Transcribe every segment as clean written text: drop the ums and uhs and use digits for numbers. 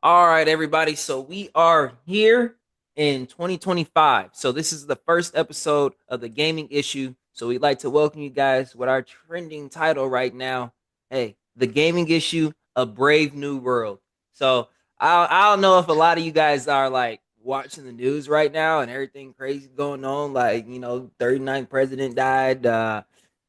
All right, everybody. So we are here in 2025. So this is the first episode of the gaming issue. So we'd like to welcome you guys with our trending title right now. Hey, the gaming issue, a brave new world. So I don't know if a lot of you guys are like watching the news right now and everything crazy going on. Like, 39th president died.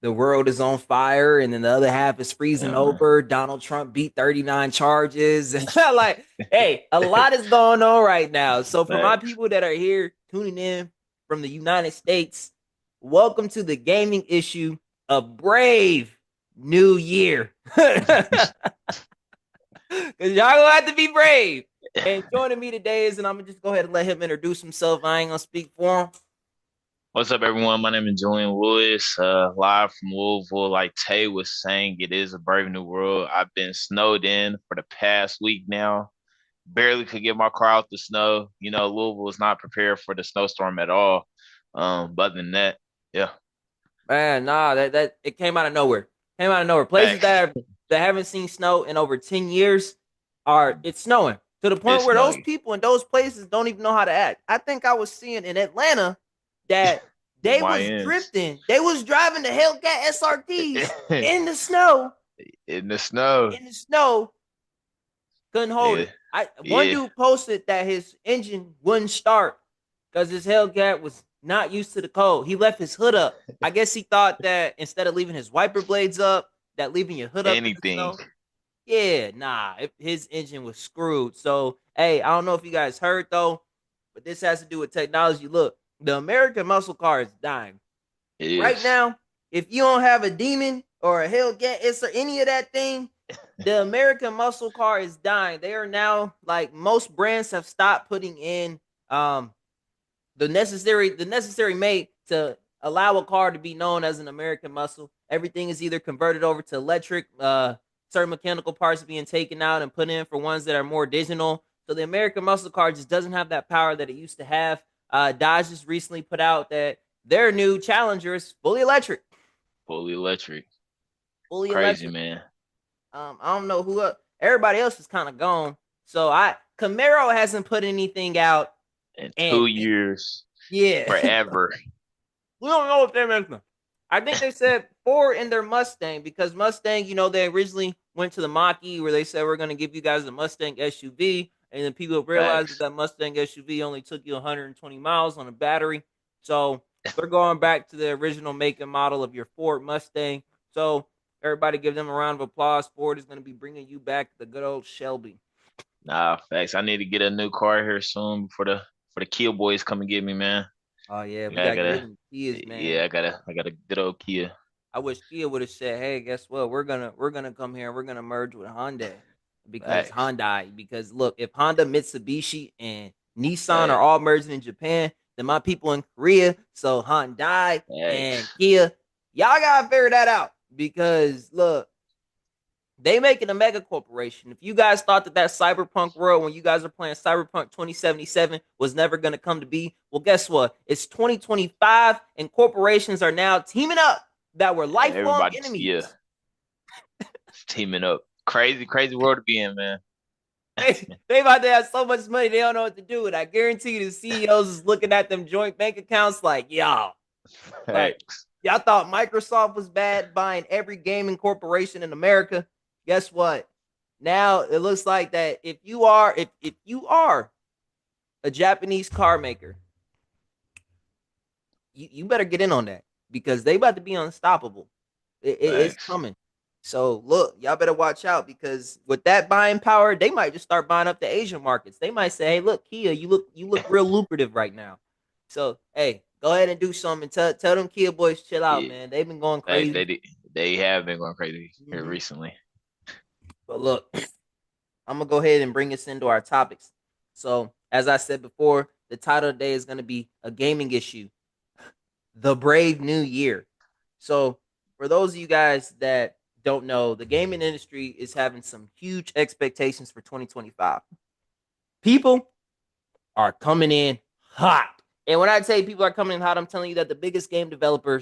The world is on fire, and then the other half is freezing Yeah, man. over. Donald Trump beat 39 charges. And like, hey, a lot is going on right now. So for my Facts. people that are here tuning in from the United States, welcome to the gaming issue, a brave new year. Because y'all gonna have to be brave. And joining me today is, and I'm gonna just go ahead and let him introduce himself. I ain't gonna speak for him. What's up, everyone? My name is Julian Lewis, live from Louisville. Like Tay was saying, it is a brave new world. I've been snowed in for the past week now. Barely could get my car out the snow. Louisville is not prepared for the snowstorm at all. But other than that, yeah, Man, nah, that it came out of nowhere. Came out of nowhere. Places facts. that haven't seen snow in over 10 years are it's snowing to the point It's where those snowing. people in those places don't even know how to act. I think I was seeing in Atlanta that The they was YNs drifting. They was driving the Hellcat SRTs in the snow, in the snow. in the snow, couldn't hold Yeah, it. I One yeah. dude posted that his engine wouldn't start because his Hellcat was not used to the cold. He left his hood up. I guess he thought that instead of leaving his wiper blades up, that leaving your hood up in the Anything. snow. Yeah, nah, his engine was screwed. So, hey, I don't know if you guys heard though, but this has to do with technology. Look, the American muscle car is dying It right is. now. If you don't have a Demon or a Hellcat, it's or any of that thing, the American muscle car is dying. They are now like most brands have stopped putting in the necessary mate to allow a car to be known as an American muscle. Everything is either converted over to electric, certain mechanical parts being taken out and put in for ones that are more digital. So the American muscle car just doesn't have that power that it used to have. Dodge just recently put out that their new Challenger is fully electric. Fully electric. Fully Crazy, electric. man. I don't know who else. Everybody else is kind of gone. So I Camaro hasn't put anything out, In and 2 years, yeah, forever. we don't know if they're making. I think they said four in their Mustang because Mustang, they originally went to the Mach-E where they said we're going to give you guys a Mustang SUV, and then people realized that Facts. that Mustang SUV only took you 120 miles on a battery. So they're going back to the original make and model of your Ford Mustang. So everybody give them a round of applause. Ford is going to be bringing you back the good old Shelby. Nah, facts. I need to get a new car here soon before the Kia boys come and get me, man. Oh yeah, we Yeah, I got to get rid gotta. of the Kias, Yeah, man. I got a good old Kia. I wish Kia would have said, "Hey, guess what? We're gonna come here. We're gonna merge with Hyundai because Facts. Hyundai. Because look, if Honda, Mitsubishi, and Nissan are Facts. all merging in Japan, then my people in Korea, so Hyundai and Facts. Kia, y'all gotta figure that out. Because look, they making a mega corporation. If you guys thought that cyberpunk world when you guys are playing Cyberpunk 2077 was never going to come to be, well, guess what? It's 2025 and corporations are now teaming up that were lifelong Everybody's yeah, enemies. teaming up. Crazy, crazy world to be in, man. They about to have so much money they don't know what to do with. I guarantee you the CEOs is looking at them joint bank accounts like, like Facts. y'all thought Microsoft was bad buying every gaming corporation in America. Guess what? Now it looks like that if you are a Japanese car maker, you better get in on that because they about to be unstoppable. It's Facts. coming. So look, y'all better watch out because with that buying power, they might just start buying up the Asian markets. They might say, "Hey, look, Kia, you look real lucrative right now." So hey, go ahead and do something. Tell them Kia boys chill out, Yeah. man. They've been going Facts. crazy. They have been going crazy here Hmm. recently. But look, I'm gonna go ahead and bring us into our topics. So as I said before, the title today is gonna be a gaming issue, the brave new year. So, for those of you guys that don't know, the gaming industry is having some huge expectations for 2025. People are coming in hot. And when I say people are coming in hot, I'm telling you that the biggest game developer,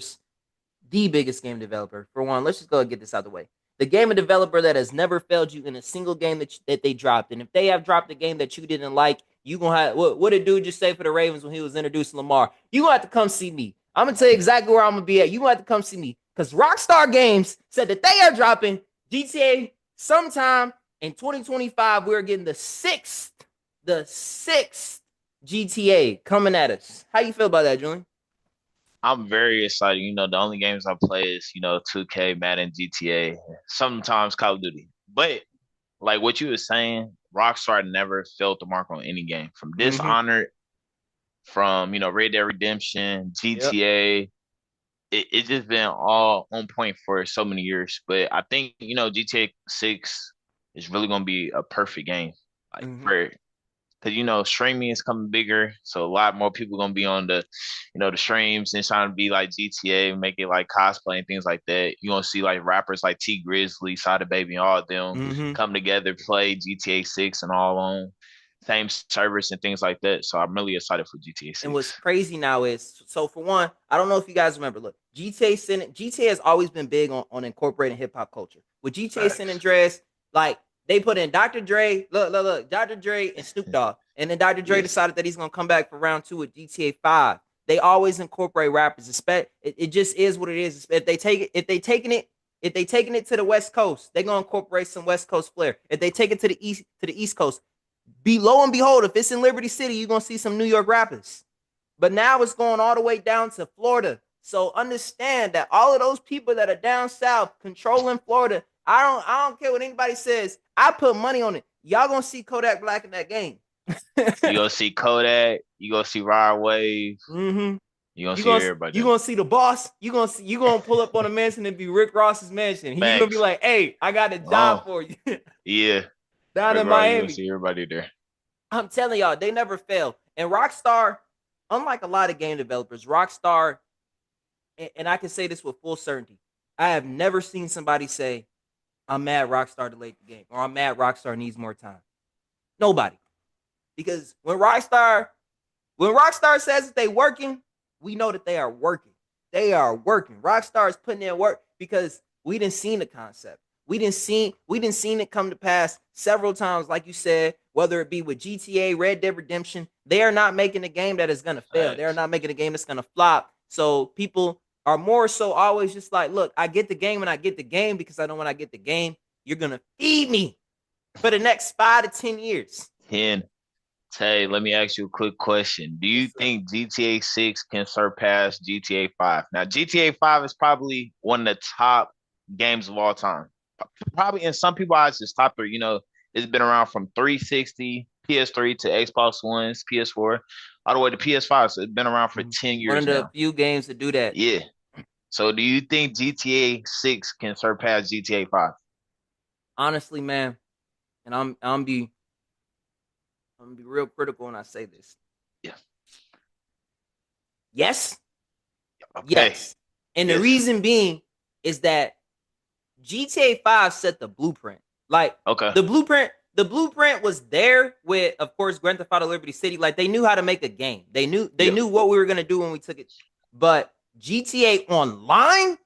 for one, let's just go and get this out of the way. the game of developer that has never failed you in a single game that they dropped. And if they have dropped a game that you didn't like, you gonna have what did dude just say for the Ravens when he was introducing Lamar? You gonna have to come see me. I'm gonna tell you exactly where I'm gonna be at. You gonna have to come see me because Rockstar Games said that they are dropping GTA sometime in 2025. We're getting the sixth GTA coming at us. How you feel about that, Julian? I'm very excited. The only games I play is 2K, Madden, GTA, sometimes Call of Duty. But like what you were saying, Rockstar never failed to mark on any game from Mm-hmm. Dishonored, from Red Dead Redemption, Yep. GTA. It's just been all on point for so many years. But I think GTA 6 is really gonna be a perfect game, like Mm-hmm. for because streaming is coming bigger, so a lot more people gonna be on the streams and trying to be like GTA, make it like cosplay and things like that. You gonna see like rappers like T Grizzly, Sada Baby, and all of them Mm-hmm. come together, play GTA 6 and all on same servers and things like that. So I'm really excited for GTA And what's 6. crazy now is, so for one, I don't know if you guys remember. Look, GTA has always been big on incorporating hip hop culture. With GTA San Facts. Andreas, like they put in Dr. Dre, look, Dr. Dre and Snoop Dogg, and then Dr. Dre Yeah. decided that he's gonna come back for round two with GTA 5. They always incorporate rappers. It just is what it is. If they taking it to the West Coast, they're gonna incorporate some West Coast flair. If they take it to the East Coast, be lo and behold, if it's in Liberty City, you're gonna see some New York rappers. But now it's going all the way down to Florida. So understand that all of those people that are down south controlling Florida, I don't care what anybody says. I put money on it. Y'all gonna see Kodak Black in that game. You gonna see Kodak, you gonna see Rod Wave, Mm-hmm. you gonna You see gonna everybody you there. gonna see the boss. You gonna pull up on a mansion and be Rick Ross's mansion. You gonna be Facts. like, hey, I got a job Oh, for you yeah. down in Bro, you gonna Miami. see everybody there. I'm telling y'all, they never fail. And Rockstar, unlike a lot of game developers, Rockstar, and I can say this with full certainty, I have never seen somebody say, I'm mad Rockstar delayed the game, or I'm mad Rockstar needs more time. Nobody. Because when Rockstar says that they working, we know that they are working. They are working. Rockstar is putting in work because we didn't seen the concept. We didn't seen it come to pass several times, like you said, whether it be with GTA, Red Dead Redemption. They are not making a game that is gonna fail. They are Facts. not making a game that's gonna flop. So people are more so always just like, look, I get the game when I get the game because I know when I get the game, you're gonna feed me for the next 5 to 10 years. 10. Tay, let me ask you a quick question. Do you What's up? think GTA 6 can surpass GTA 5? Now, GTA 5 is probably one of the top games of all time. Probably in some people's eyes, it's top three. It's been around from 360, PS3 to Xbox One's, PS4, all the way to PS5. So it's been around for 10 One of years the now. few games to do that. Yeah. So do you think GTA 6 can surpass GTA 5? Honestly, man, and I'm gonna be real critical when I say this. Yeah. Yes, Okay. yes. And the Yes. reason being is that GTA 5 set the blueprint. Like Okay. the blueprint was there with, of course, Grand Theft Auto Liberty City. Like they knew how to make a game. They knew they Yeah. knew what we were gonna do when we took it. But GTA Online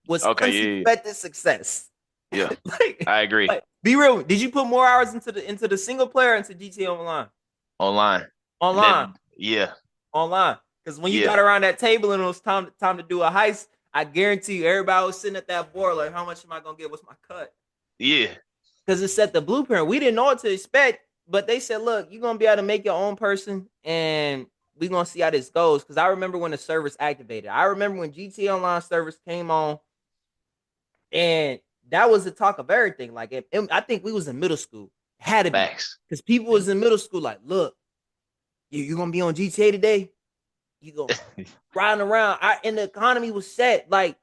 was Okay. Yeah. unsuspected success. Yeah. like, I agree. be real. Did you put more hours into the single player or into GTA Online? Online. And Online, then yeah, online. Because when you yeah, got around that table and it was time to do a heist, I guarantee you everybody was sitting at that board like, how much am I gonna get? What's my cut? yeah. Because it set the blueprint. We didn't know what to expect, but they said, look, you're gonna be able to make your own person, and we're gonna see how this goes. Because I remember when the servers activated. I remember when GTA Online servers came on, and that was the talk of everything. Like, I think we was in middle school. Had to be Facts. because people was in middle school. Like, look, you're gonna be on GTA today. You go riding around. And the economy was set. Like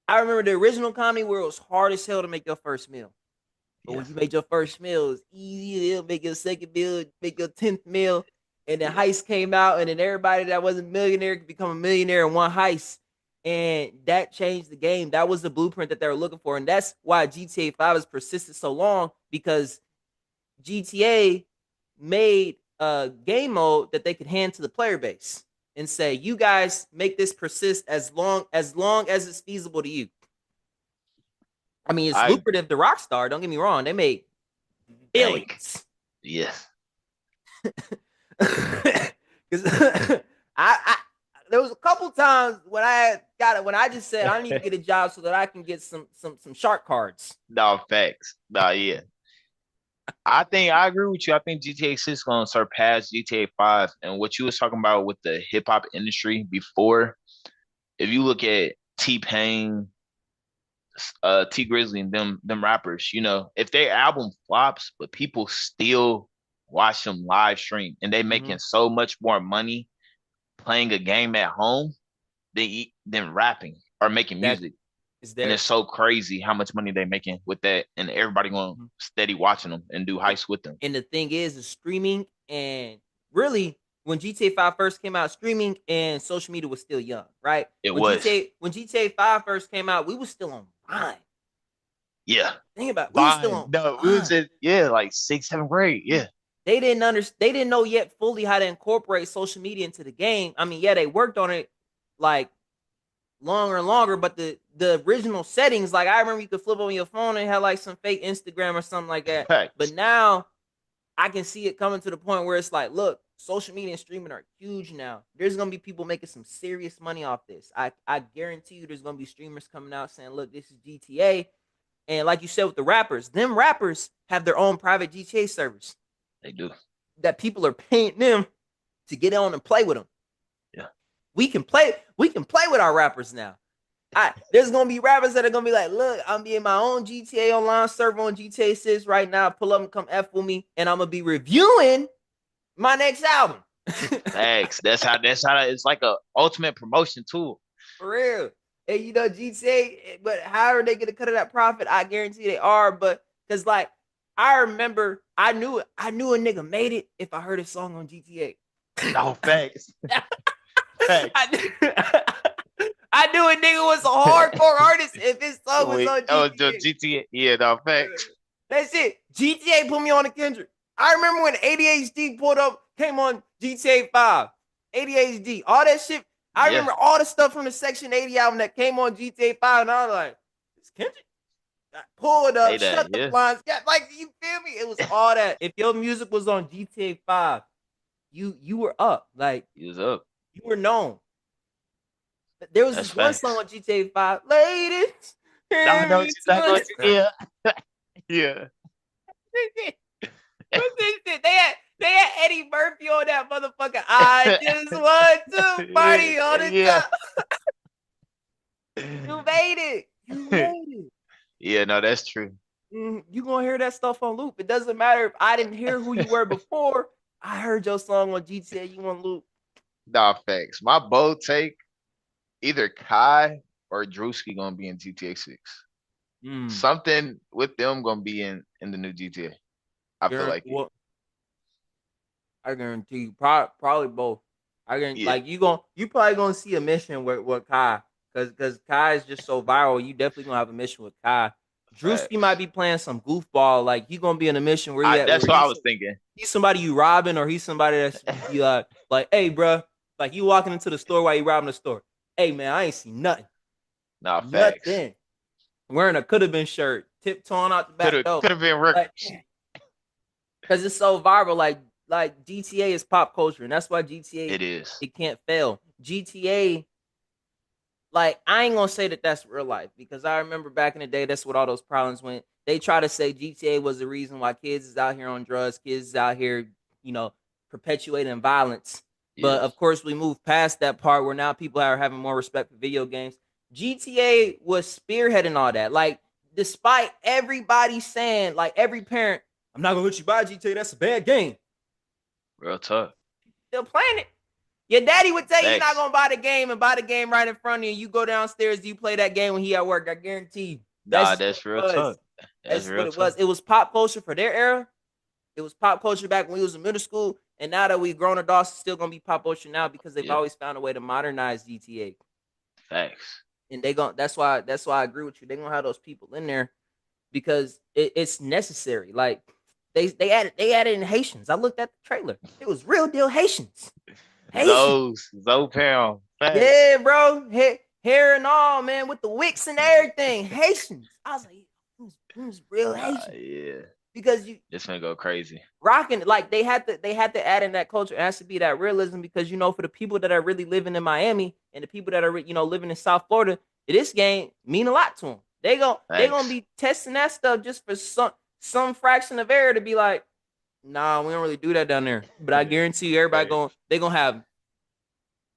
I remember the original economy where it was hard as hell to make your first meal. But when Yes. you made your first meal, it was easy. They'll make your second meal, make your 10th meal. And then Yeah. heist came out, and then everybody that wasn't a millionaire could become a millionaire in one heist. And that changed the game. That was the blueprint that they were looking for. And that's why GTA 5 has persisted so long because GTA made a game mode that they could hand to the player base and say, "You guys make this persist as long as it's feasible to you." I mean, it's I lucrative to Rockstar. Don't get me wrong; they make bank. billions. Yes. Because I there was a couple times when I got it when I just said I need to get a job so that I can get some shark cards. No facts. No, yeah. I think I agree with you. I think GTA 6 gonna surpass GTA 5. And what you was talking about with the hip hop industry before, if you look at T Pain, T Grizzly, and them rappers, if their album flops, but people still watch them live stream, and they Mm-hmm. making so much more money playing a game at home than rapping or making That music. is And there. it's so crazy how much money they making with that, and everybody going Mhm. steady watching them and do And, heists with them. and the thing is streaming and really when GTA 5 first came out, streaming and social media was still young, right? It When was, GTA 5 first came out, we was still on Vine. yeah, Think about it, we was still Vine. on No, it was Vine. just yeah, like sixth, seventh grade. Yeah, They didn't know yet fully how to incorporate social media into the game. I mean, yeah, they worked on it like longer and longer, but the original settings, like I remember you could flip on your phone and have like some fake Instagram or something like that. But facts. now I can see it coming to the point where it's like, look, social media and streaming are huge now. There's gonna be people making some serious money off this. I guarantee you, there's gonna be streamers coming out saying, look, this is GTA, and like you said with the rappers, them rappers have their own private GTA servers They do. that people are paying them to get on and play with them. Yeah, We can play with our rappers now. There's gonna be rappers that are gonna be like, look, I'm being my own GTA Online server on GTA 6 right now. Pull up and come F with me, and I'm gonna be reviewing my next album. facts. That's how it's like a ultimate promotion tool. For real. And GTA, but however they get a cut of that profit, I guarantee they are. But because like I remember I knew a nigga made it if I heard a song on GTA. No facts. Facts. I knew, I knew a nigga was a hardcore artist if his song was Wait, on oh, the GTA. GTA. Yeah, no facts. That's it. GTA put me on a Kendrick. I remember when ADHD pulled up, came on GTA 5. ADHD, all that shit. I Yeah, remember all the stuff from the Section 80 album that came on GTA 5, and I was like, it's Kendrick. I pulled say up, that. shut the Yeah, blinds. Yeah, like you feel me? It was all that. If your music was on GTA 5, you were up. Like he was up. you were known. There was That's this one song facts. on GTA 5, ladies. No, I know what you're talking about. What's Yeah, yeah. this shit? They had Eddie Murphy on that motherfucker. I just want to party all the Yeah. time. You made it. You made it. Yeah, no, that's true. You gonna hear that stuff on loop. It doesn't matter if I didn't hear who you were before. I heard your song on GTA. You on loop. Nah, facts. My bold take, either Kai or Drewski gonna be in GTA 6. Mm. Something with them gonna be in the new GTA. I feel like it. Well, I guarantee you, probably both. I guarantee, Yeah, like you probably gonna see a mission with Kai, because Kai is just so viral. You definitely gonna have a mission with Kai. Drewski might facts. be playing some goofball, like he gonna be in a mission where he at, That's where what I was thinking. he's somebody you robbing, or he's somebody that's you like, hey, bro, like you walking into the store while you robbing the store. Hey, man, I ain't seen nothing, Nah, facts. nothing. Wearing a could have been shirt, tiptoeing out the Could back have door, could have been like records. because it's so viral. Like GTA is pop culture, and that's why GTA It is. it can't fail. GTA, like I ain't gonna say that that's real life because I remember back in the day that's what all those problems went. They try to say GTA was the reason why kids is out here on drugs, kids is out here, you know, perpetuating violence. But Yes. of course, we moved past that part where now people are having more respect for video games. GTA was spearheading all that. Like, despite everybody saying, like every parent, I'm not gonna let you buy GTA. That's a bad game. Real tough. Still playing it. Your daddy would tell you he's not Facts. gonna buy the game and buy the game right in front of you. And you go downstairs, you play that game when he at work. I guarantee you. That's Nah, just what that's it real was. tough. That's That's what real it tough. was. It was pop culture for their era. It was pop culture back when we was in middle school. And now that we've grown adults, it's still gonna be pop culture now because they've Yeah. always found a way to modernize GTA. Facts. And they going that's why I agree with you. They're gonna have those people in there because it's necessary. Like they added in Haitians. I looked at the trailer. It was real deal Haitians. Haitians. Zopound. Facts. Yeah, bro. Hair and all, man, with the wicks and everything. Haitians. I was like, It was real Nah, Haitian yeah. because you It's gonna go crazy. rocking like they had to add in that culture. It has to be that realism because for the people that are really living in Miami and the people that are living in South Florida, this game mean a lot to them. They gonna Thanks. be testing that stuff just for some fraction of error to be like, nah, we don't really do that down there. But I guarantee you, everybody Thanks. going they gonna have.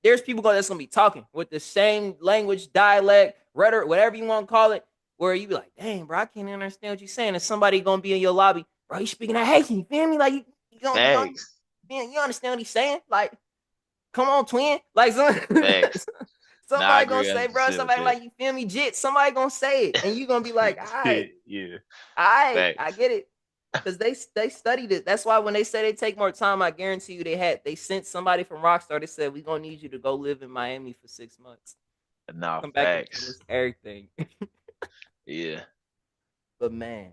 There's people that's gonna be talking with the same language, dialect, rhetoric, whatever you want to call it, where you be like, dang, bro, I can't understand what you're saying. And somebody gonna be in your lobby, bro, you speaking of Haitian, you feel me? Like you Thanks. man, you understand what he's saying? Like, come on, twin. Like Thanks. Nah, I somebody gonna agree say, bro, 100% with somebody like you feel me, jit. Somebody gonna say it, and you gonna be like, Yeah. all right, I Thanks. get it. Because they studied it. That's why when they say they take more time, I guarantee you they sent somebody from Rockstar. They said we gonna need you to go live in Miami for 6 months. Nah, Come back and tell facts. us everything. Yeah. But man,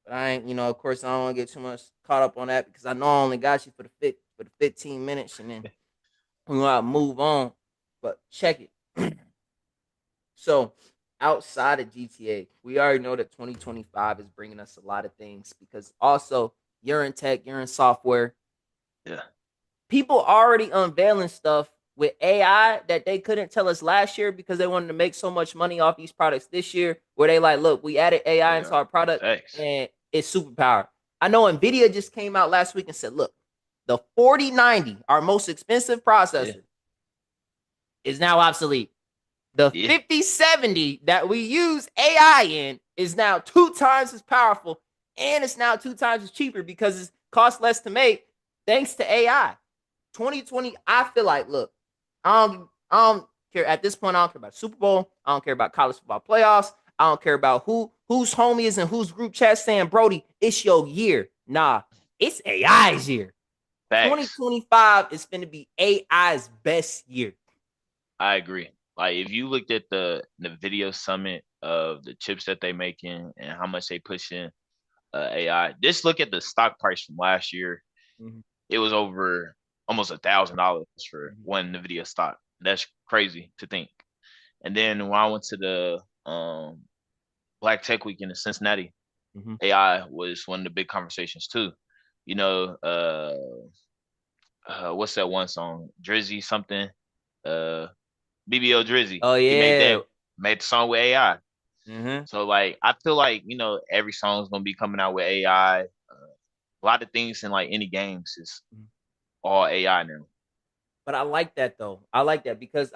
but I ain't. Of course, I don't want to get too much caught up on that because I know I only got you for the 15 minutes, and then we gotta move on. But check it. So outside of GTA, we already know that 2025 is bringing us a lot of things because also you're in tech, you're in software. Yeah. People already unveiling stuff with AI that they couldn't tell us last year because they wanted to make so much money off these products this year. Where they like, look, we added AI into Yeah. our product Facts. and it's superpower. I know Nvidia just came out last week and said, look, the 4090, our most expensive Yeah. processor, is now obsolete. The Yeah. 5070 that we use AI in is now 2 times as powerful and it's now 2 times as cheaper because it costs less to make thanks to AI. 2020, I feel like, look, I don't care at this point. I don't care about Super Bowl. I don't care about college football playoffs. I don't care about whose homie is in whose group chat saying, Brody, it's your year. Nah, it's AI's year. Facts. 2025 is going to be AI's best year. I agree. Like if you looked at the video summit of the chips that they making and how much they push in AI, just look at the stock price from last year. Mhm. It was over almost $1,000 for one Nvidia stock. That's crazy to think. And then when I went to the Black Tech Week in Cincinnati, Mhm. AI was one of the big conversations too. You know, what's that one song? Drizzy something. Uh, BBL Drizzy. Oh He made yeah. made the song with AI. Mm-hmm. So like, I feel like every song's gonna be coming out with AI. A lot of things in like any games is all AI now. But I like that though. I like that because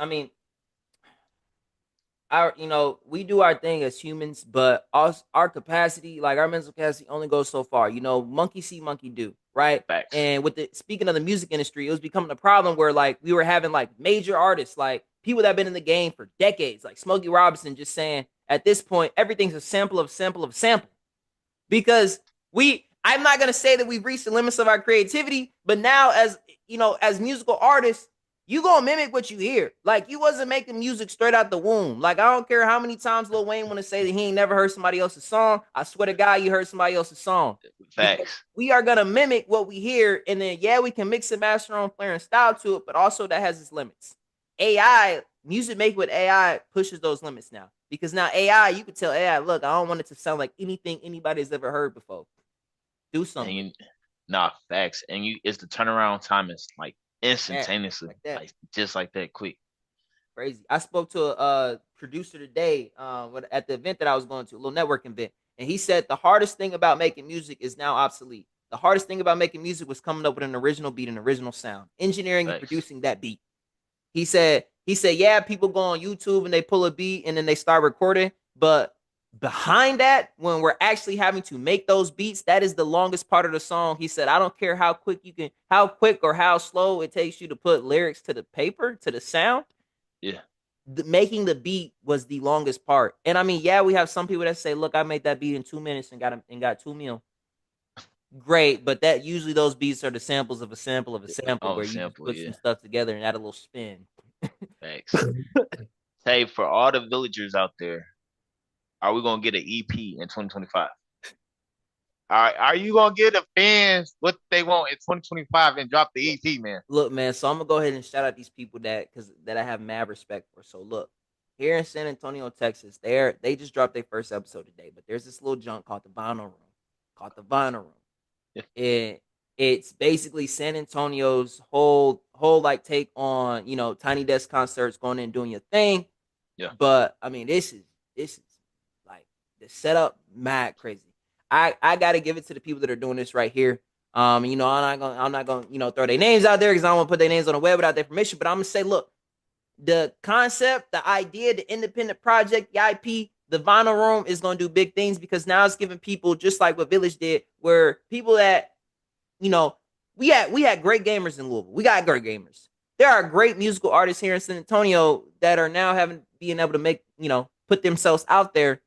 we do our thing as humans, but our capacity, like our mental capacity, only goes so far. Monkey see, monkey do, right? Facts. And with the speaking of the music industry, it was becoming a problem where like we were having like major artists, like people that have been in the game for decades, like Smokey Robinson, just saying at this point everything's a sample of sample of sample because I'm not gonna say that we've reached the limits of our creativity, but now as musical artists, you gonna mimic what you hear. Like you wasn't making music straight out the womb. Like I don't care how many times Lil Wayne want to say that he ain't never heard somebody else's song. I swear to God, you heard somebody else's song because Facts. we are gonna mimic what we hear, and then yeah, we can mix and master our own flair and style to it, but also that has its limits. AI music make with AI pushes those limits now because now AI, you can tell AI, look, I don't want it to sound like anything anybody's ever heard before. Do And something with you, nah, facts. And it's the turnaround time is like that, instantaneously, like that. like just like that, quick. Crazy. I spoke to a producer today at the event that I was going to, a little networking event, and he said the hardest thing about making music is now obsolete. The hardest thing about making music was coming up with an original beat, an original sound, engineering and Facts. producing that beat. He said, yeah, people go on YouTube and they pull a beat and then they start recording, but behind that, when we're actually having to make those beats, that is the longest part of the song. He said, I don't care how quick or how slow it takes you to put lyrics to the paper, to the sound. Yeah. Making the beat was the longest part. And I mean, yeah, we have some people that say, look, I made that beat in 2 minutes and got 2 mil. Great, but that usually those beats are the samples of a sample of a sample Oh, where you just simple. put some Yeah. stuff together and add a little spin. Facts. Say for all the villagers out there, are we gonna get an EP in 2025? Are you gonna give the fans what they want in 2025 and drop the EP, man? Look, man. So I'm gonna go ahead and shout out these people that I have mad respect for. So look, here in San Antonio, Texas. They just dropped their first episode today, but there's this little junk called the Vinyl Room. It it's basically San Antonio's whole like take on Tiny Desk concerts, going in and doing your thing. Yeah. But I mean, this is like the setup mad crazy. I gotta give it to the people that are doing this right here. I'm not gonna throw their names out there because I don't want to put their names on the web without their permission. But I'm gonna say, look, the concept, the idea, the independent project, the IP, the Vinyl Room is going to do big things because now it's giving people, just like what Village did, where people that, we had great gamers in Louisville. We got great gamers. There are great musical artists here in San Antonio that are now being able to make, put themselves out there.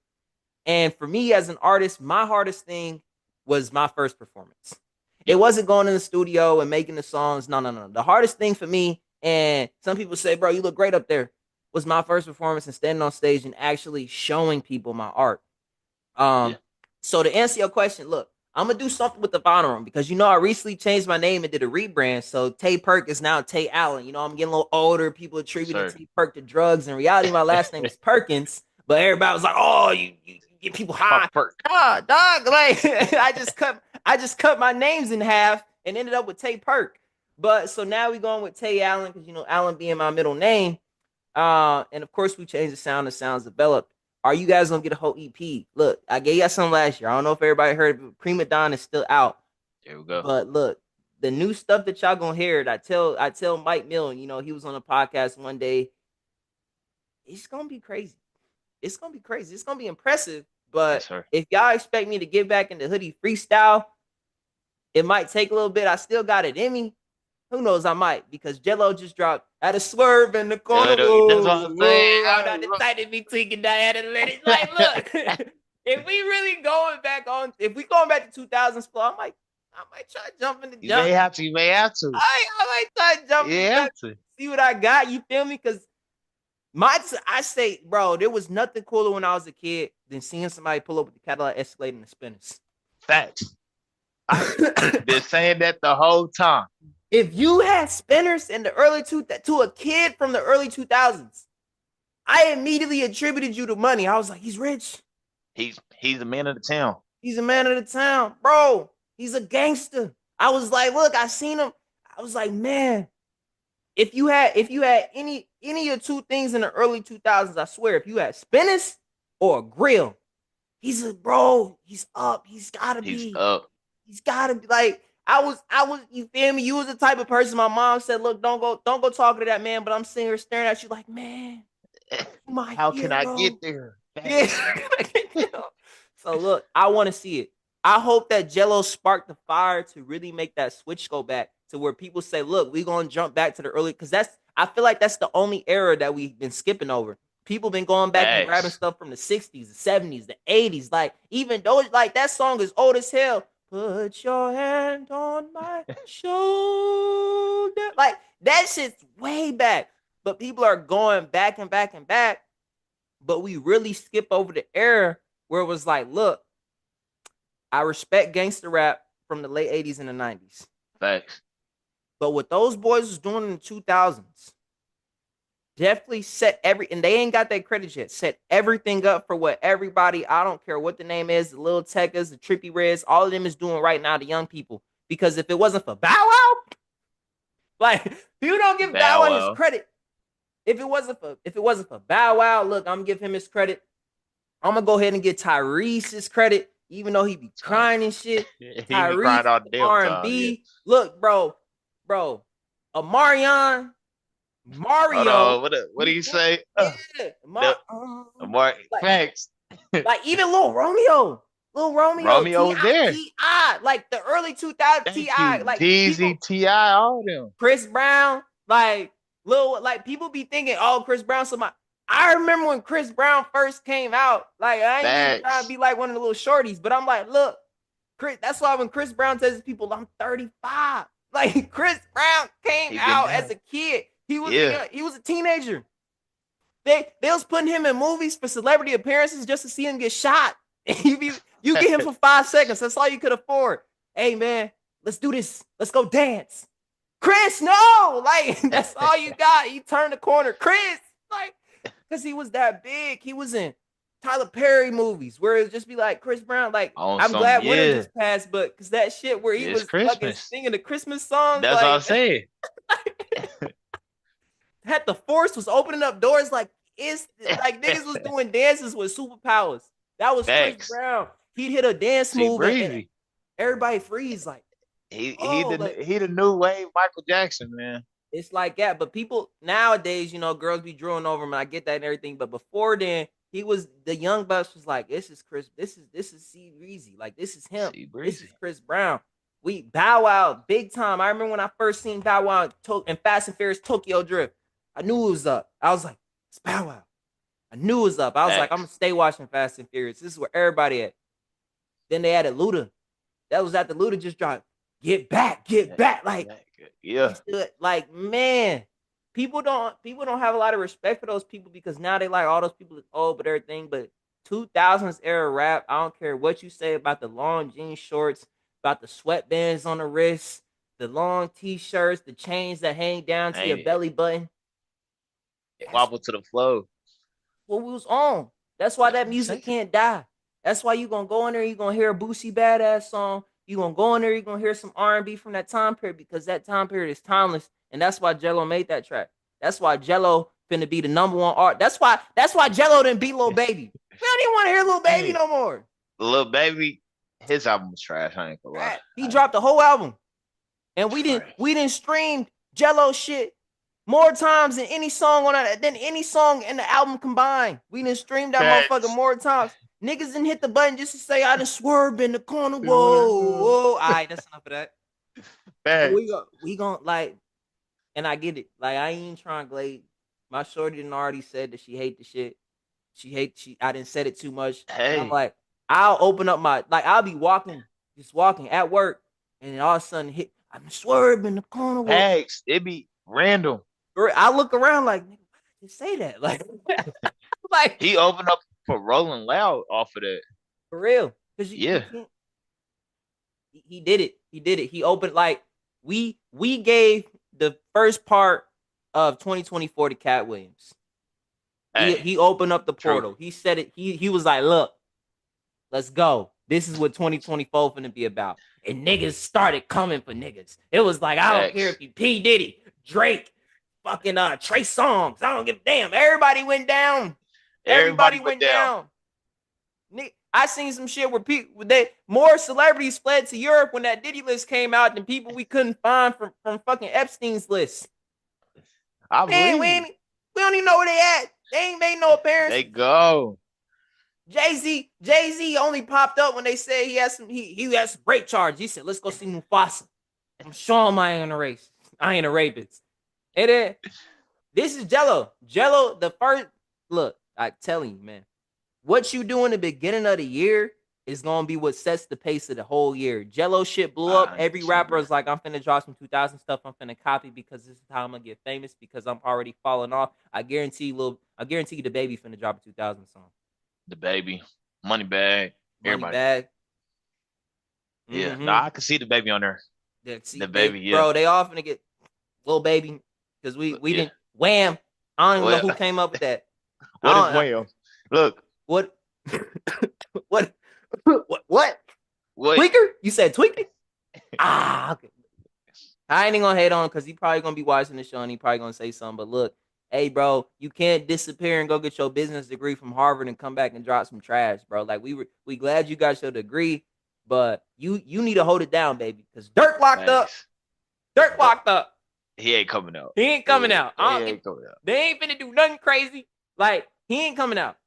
And for me as an artist, my hardest thing was my first performance. It wasn't going in the studio and making the songs. No. The hardest thing for me, and some people say, bro, you look great up there, was my first performance and standing on stage and actually showing people my art. So to answer your question, look, I'm gonna do something with the Vinyl Room because I recently changed my name and did a rebrand. So Tay Perk is now Tay Allen. I'm getting a little older. People attributing Tay Perk to drugs. In reality, my last name is Perkins, but everybody was like, "Oh, you get people high." Ah, dog. Like I just cut my names in half and ended up with Tay Perk. But so now we're going with Tay Allen because Allen being my middle name. And of course we changed the sound. The sounds developed. Are you guys gonna get a whole EP? Look, I gave you some last year. I don't know if everybody heard it. Prima Don is still out. There we go. But look, the new stuff that y'all gonna hear, I tell Mike Millen, he was on a podcast one day. It's gonna be crazy. It's gonna be crazy. It's gonna be impressive. But if y'all expect me to get back into hoodie freestyle, it might take a little bit. I still got it in me. Who knows? I might, because Jello just dropped "Had a Swerve in the Corner." That's what I'm saying. I'm not decided to be tweaking that. I had to let it. Like, look, if we really going back to 2000s flow, I might try to jump in the jump. You may have to. I might try to jump in to see what I got. You feel me? Because I say, bro, there was nothing cooler when I was a kid than seeing somebody pull up with the Cadillac Escalade and the spinners. Facts. I've been saying that the whole time. If you had spinners in the early to a kid from the early 2000s, I immediately attributed you to money. I was like, he's rich. He's a man of the town. He's a man of the town, bro. He's a gangster. I was like, look, I seen him. I was like, man, if you had any of two things in the early 2000s, I swear, if you had spinners or a grill, he's up. He's gotta be like. I was, you feel me? You was the type of person my mom said, look, don't go talking to that man. But I'm sitting here staring at you like, man, how can I get there? Yeah. So look, I want to see it. I hope that Jello sparked the fire to really make that switch go back to where people say, look, we're going to jump back to the early, because I feel like that's the only era that we've been skipping over. People been going back and grabbing stuff from the 60s, the 70s, the 80s. Like, even though like that song is old as hell. Put your hand on my shoulder. Like, that shit's way back. But people are going back and back and back. But we really skip over the era where it was like, look, I respect gangster rap from the late 80s and the 90s. Facts. But what those boys was doing in the 2000s definitely and they ain't got that credit yet, set everything up for what everybody, I don't care what the name is, the Lil Tecca's, the Trippie Redds, all of them is doing right now, the young people. Because if it wasn't for Bow Wow, like, people don't give Bow Wow his credit. If it wasn't for Bow Wow, look, I'm gonna give him his credit. I'm gonna go ahead and give Tyrese his credit, even though he be crying and shit. Tyrese, R&B. Look, bro, Omarion, Mario. What do you say? Thanks. Like, even Lil Romeo. Romeo was there. T.I. Like the early 2000s T.I. Like Teasy, T.I. all of them. Chris Brown. Like people be thinking, oh, Chris Brown. I remember when Chris Brown first came out. Like, I ain't even trying to be like one of the little shorties, but I'm like, look, Chris. That's why when Chris Brown tells people I'm 35, like, Chris Brown came out as a kid. He was a teenager. They was putting him in movies for celebrity appearances just to see him get shot. You get him for 5 seconds. That's all you could afford. Hey, man, let's do this. Let's go dance. Chris, no! Like, that's all you got. You turn the corner. Chris! Like, because he was that big. He was in Tyler Perry movies where it just be like Chris Brown. Like, On I'm some, glad winter yeah, just passed, but because that shit where he it's was fucking Christmas. singing the Christmas songs, That's all I like say. had the force was opening up doors, like it's like niggas was doing dances with superpowers. That was Chris Facts. Brown. He'd hit a dance See, move and Breezy. everybody freeze like, oh, like He the new wave Michael Jackson, man. it's like that. But people nowadays, girls be drooling over him. And I get that and everything. But before then, he was the young bucks was like, this is Chris, this is C Reezy. Like this is him. See, This is Breezy. Chris Brown. We Bow Wow big time. I remember when I first seen Bow Wow in Fast and Furious Tokyo Drift. I knew it was up. I was like, it's Bow Wow. I knew it was up. I was like, I'm gonna Facts. stay watching Fast and Furious. This is where everybody at. Then they added Luda. That was after Luda just dropped. Get back, get back. Like Yeah. like man, people don't have a lot of respect for those people because now they like all those people is old but everything. But 2000s era rap, I don't care what you say about the long jean shorts, about the sweatbands on the wrists, the long t-shirts, the chains that hang down to your Ain't it? belly button. That's Wobble to the flow. what we was on. That's why That's that what I'm music saying. can't die. That's why you gonna go in there, you gonna hear a Boosie Badass song. You gonna go in there, you gonna hear some R&B from that time period because that time period is timeless, and that's why Jello made that track. That's why Jello finna be the number one art. That's why Jello didn't beat Lil Baby. We don't even want to hear Lil Baby Hey, no more. the little baby, his album was trash. I ain't gonna lie. Right? He dropped the whole album, and we didn't Trash. we didn't stream Jello shit more times than any song on that than any song in the album combined. We didn't stream that motherfucker Facts. more times. Niggas didn't hit the button just to say I done swerved in the corner. Whoa, whoa. All right, that's enough of that. But we Facts. go, we gon' like, and I get it. Like I ain't trying to glade. My shorty done already said that she hate the shit. She. I didn't said it too much, and I'm Hey, like, I'll open up my like. I'll be walking, just walking at work, and then all of a sudden hit. I'm swerving in the corner. Whoa. facts. It be random. I look around like, nigga, why did you say that? Like, like He opened up for Rolling Loud off of that. for real, because you Yeah. can't. He did it. He did it. He opened like we gave the first part of 2024 to Cat Williams. Hey, He opened up the true. portal. He said it. He was like, look, let's go. This is what 2024 finna be about. And niggas started coming for niggas. It was like, I don't care Facts. if you P. Diddy, Drake, fucking Trey Songz. I don't give a damn. Everybody went down. Everybody Everybody went went down. down. I seen some shit where people they more celebrities fled to Europe when that Diddy list came out than people we couldn't find from fucking Epstein's list. I Man, believe you. we don't even know where they at. They ain't made no They appearances. go. Jay-Z only popped up when they said he had some rape charges. He said, let's go see Mufasa. I'm showing I ain't a racist. I ain't a rapist. And then this is Jello. Jello, the first look, I telling you, man, what you do in the beginning of the year is gonna be what sets the pace of the whole year. Jello shit blew up. Every 100% rapper agree. is like, I'm finna drop some 2000 stuff. I'm finna copy because this is how I'm gonna get famous because I'm already falling off. I guarantee you, the baby finna drop a 2000 song. The baby, money bag, Money everybody. bag. Yeah, no, Mm-hmm. I can see the baby on there. See, The baby, yeah. bro, they all finna get Little Baby because we Yeah. didn't wham. I don't even know Well, who came up with that. what is I don't- Wham? Look, What? what? What? what? Tweaker? You said Tweaker? Okay. I ain't gonna hate on him because he probably gonna be watching the show and he probably gonna say something. But look, hey, bro, you can't disappear and go get your business degree from Harvard and come back and drop some trash, bro. Like we glad you got your degree, but you need to hold it down, baby, because Dirk locked up. Thanks. Dirk locked up. He ain't coming out. He ain't coming out. He ain't coming out. They ain't finna do nothing crazy. Like he ain't coming out.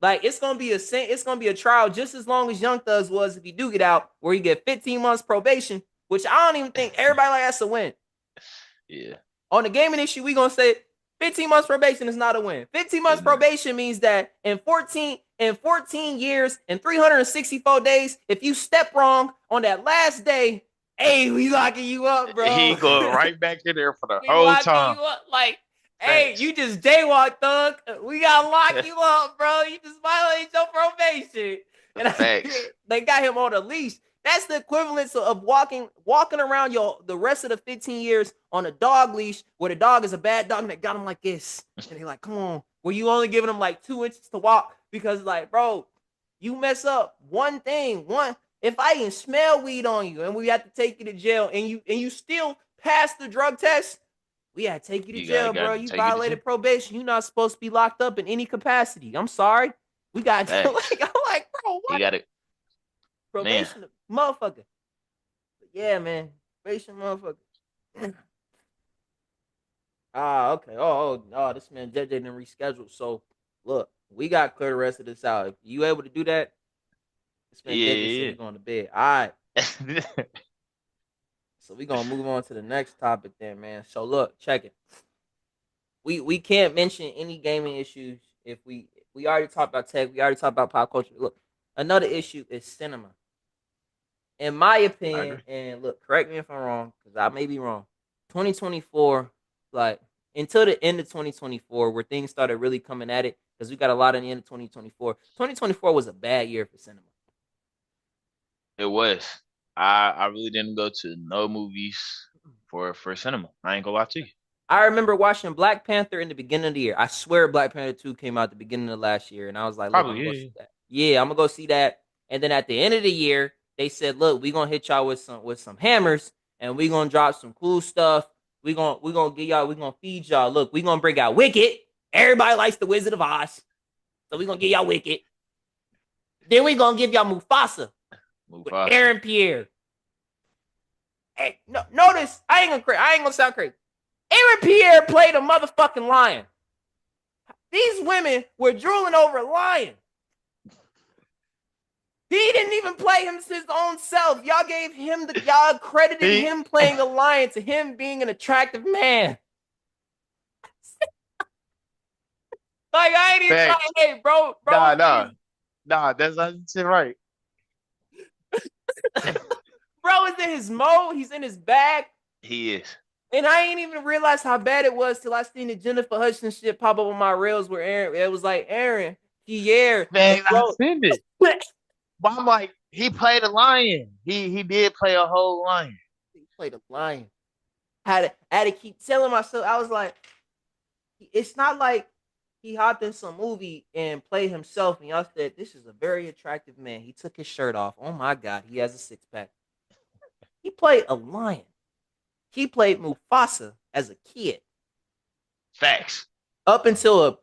Like it's gonna be a trial just as long as Young Thugs was if he do get out, where he get 15 months probation, which I don't even think everybody like has to win. Yeah. On the gaming issue, we gonna say 15 months probation is not a win. 15 months probation means that in 14 years and 364 days, if you step wrong on that last day, hey, we locking you up, bro. He going right back in there for the we whole locking time. you up. Like, hey, Thanks. you just jaywalk, thug. We gotta lock you up, bro. You just violated your probation. And Thanks. they got him on a leash. That's the equivalence of walking around the rest of the 15 years on a dog leash where the dog is a bad dog and they got him like this. And they like, come on, where you only giving them like 2 inches to walk because, like, bro, you mess up one thing, if I even smell weed on you and we have to take you to jail and you still pass the drug test, we gotta take you to You jail, bro. got to You take it to jail. violated probation. You're not supposed to be locked up in any capacity. I'm sorry. We got to Facts. like, I'm like, bro, You what? got to, man. Probation, motherfucker. But yeah, man, probation, motherfucker. Okay. This man JJ didn't reschedule. So look, we got clear the rest of this out. If you able to do that, this man JJ said Yeah, he going to bed. All right. yeah. So we gonna move on to the next topic then, man. So look, check it. We can't mention any gaming issues if we already talked about tech. We already talked about pop culture. Look, another issue is cinema. In my I opinion, agree. and look, correct me if I'm wrong, because I may be wrong. 2024, like until the end of 2024, where things started really coming at it, because we got a lot in the end of 2024. 2024 was a bad year for cinema. It was. I really didn't go to no movies for cinema. I ain't gonna lie to you. I remember watching Black Panther in the beginning of the year. I swear Black Panther 2 came out at the beginning of last year. And I was like, look, I'm Probably, gonna go yeah. see that. Yeah, I'm gonna go see that. And then at the end of the year, they said, look, we're gonna hit y'all with some hammers and we're gonna drop some cool stuff. We gonna get y'all, we're gonna feed y'all. Look, we're gonna bring out Wicked. Everybody likes the Wizard of Oz. So we're gonna get y'all Wicked. Then we're gonna give y'all Mufasa with Mufasa. Aaron Pierre. Hey, no, notice I ain't gonna sound crazy. Aaron Pierre played a motherfucking lion. These women were drooling over a lion. He didn't even play him his own self. Y'all gave him y'all credited He, him playing a lion to him being an attractive man. Like I ain't even trying. Facts. Hey, bro Nah, is in his nah, nah. That's not shit right. bro is in his mode. He's in his bag. He is. And I ain't even realized how bad it was till I seen the Jennifer Hudson shit pop up on my rails where Aaron, it was like Aaron, Pierre, and Man, I bro, seen it. But I'm like, he played a lion. He did play a whole lion. he played a lion. I had to keep telling myself, I was like, it's not like he hopped in some movie and played himself and y'all said, this is a very attractive man. He took his shirt off. Oh my God, he has a six pack. He played a lion. He played Mufasa as a kid Facts. up until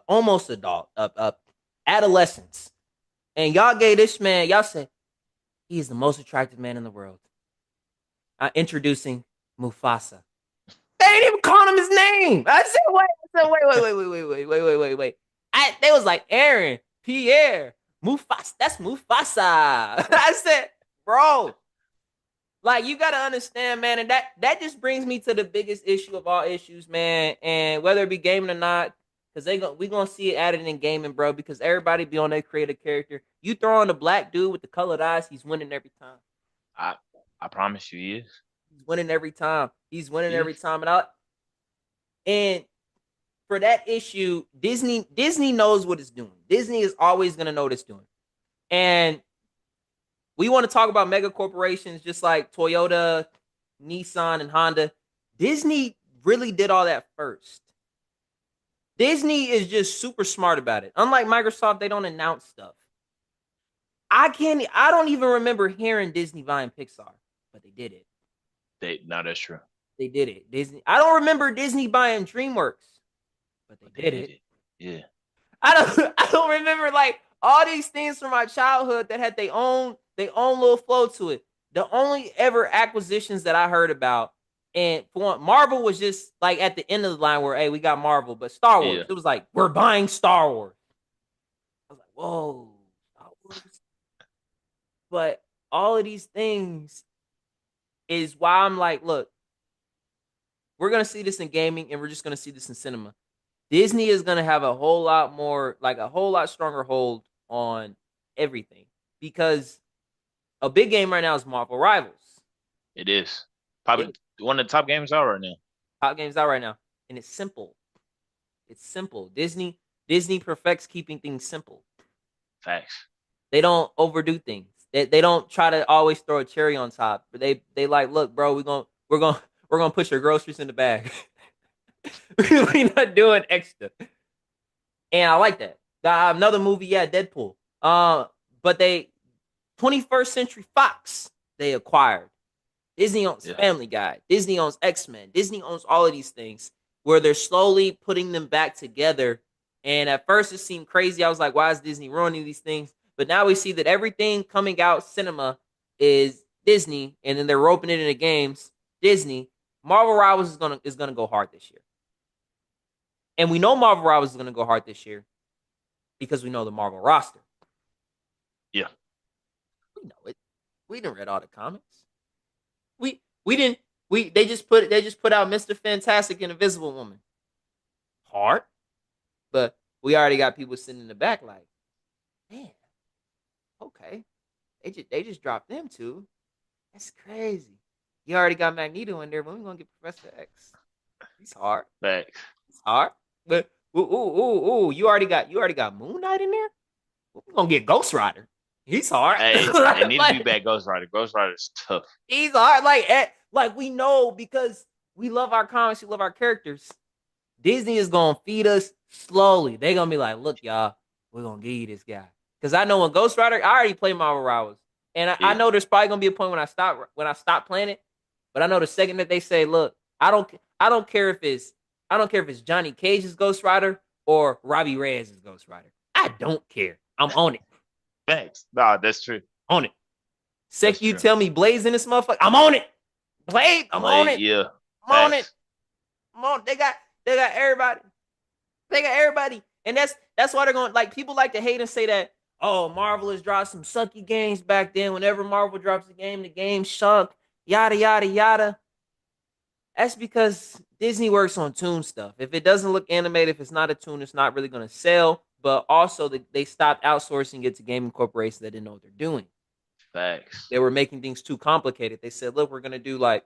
almost adult, adolescence. And y'all gave this man, y'all said, he is the most attractive man in the world. Introducing Mufasa. They didn't even call him his name. I said, wait. They was like Aaron, Pierre, Mufasa. That's Mufasa. I said, bro, like you gotta understand, man, and that just brings me to the biggest issue of all issues, man. And whether it be gaming or not, because we gonna see it added in gaming, bro. Because everybody be on their creative character. You throw on a black dude with the colored eyes, he's winning every time. I I promise you, he is. He's winning every time. He's winning He every is. time. And for that issue, Disney knows what it's doing. Disney is always gonna know what it's doing. And we want to talk about mega corporations just like Toyota, Nissan, and Honda. Disney really did all that first. Disney is just super smart about it. Unlike Microsoft, they don't announce stuff. I don't even remember hearing Disney buying Pixar, but they did it. No, that's true. They did it. Disney. I don't remember Disney buying DreamWorks, but they But they did did it. it. Yeah. I don't remember like all these things from my childhood that had their own little flow to it. The only ever acquisitions that I heard about, and for one, Marvel was just like at the end of the line where hey, we got Marvel, but Star Wars, Yeah. it was like we're buying Star Wars. I was like, whoa, Star Wars. But all of these things is why I'm like, look, we're gonna see this in gaming, and we're just gonna see this in cinema. Disney is gonna have a whole lot more, like a whole lot stronger hold on everything because a big game right now is Marvel Rivals. It is. It Probably one of the top games out right now. top games out right now, and it's simple. It's simple. Disney perfects keeping things simple. Facts. They don't overdo things. They don't try to always throw a cherry on top. But they like, look, bro, we're gonna push your groceries in the bag. We're not doing extra. and I like that. Another movie, yeah, Deadpool. But they 21st Century Fox they acquired. Disney owns Yeah. Family Guy. Disney owns X-Men. Disney owns all of these things where they're slowly putting them back together. And at first it seemed crazy. I was like, why is Disney ruining these things? But now we see that everything coming out cinema is Disney, and then they're roping it into games. Disney. Marvel Rivals is gonna go hard this year. And we know Marvel Rivals is gonna go hard this year because we know the Marvel roster. Yeah. We know it. We didn't read all the comics. We didn't they just put out Mr. Fantastic and Invisible Woman. Hard, but we already got people sitting in the back like, man, okay. They just dropped them two. That's crazy. You already got Magneto in there, but we're gonna get Professor X. He's hard. Facts. It's hard. But ooh, you already got Moon Knight in there? We're gonna get Ghost Rider. He's hard. Hey, they need to be Like, back Ghost Rider. Ghost Rider is tough. he's hard. Like we know because we love our comics, we love our characters. Disney is gonna feed us slowly. They're gonna be like, look, y'all, we're gonna give you this guy. Cause I know when Ghost Rider, I already play Marvel Rivals. And I Yeah. know there's probably gonna be a point when I stop playing it. But I know the second that they say, look, I don't care if it's Johnny Cage's Ghost Rider or Robbie Reyes' Ghost Rider. I don't care. I'm on it. Facts. Nah, that's true. On it. That's Second you true. tell me Blaze in this motherfucker, I'm on it. Blade, I'm on Like, it. yeah. I'm on it. Facts. I'm on. They got everybody. They got everybody. And that's why they're going like people like to hate and say that, oh, Marvel has dropped some sucky games back then. Whenever Marvel drops a game, the game suck. Yada yada yada. That's because Disney works on toon stuff. If it doesn't look animated, if it's not a toon, it's not really going to sell. But also, they stopped outsourcing it to gaming corporations that didn't know what they're doing. Facts. They were making things too complicated. They said, "Look, we're going to do like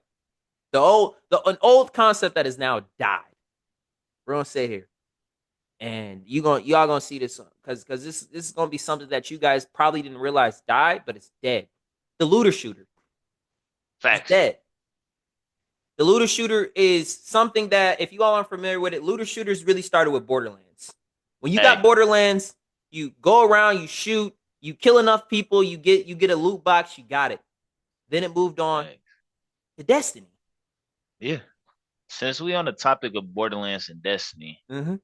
an old concept that has now died. We're going to sit here, and y'all gonna see this because this is gonna be something that you guys probably didn't realize died, but it's dead. The looter shooter is Facts. dead. The looter shooter is something that, if you all aren't familiar with it, looter shooters really started with Borderlands. When you got Hey. Borderlands, you go around, you shoot, you kill enough people, you get a loot box, you got it. Then it moved on Facts. to Destiny. Yeah. Since we on the topic of Borderlands and Destiny, Mm-hmm.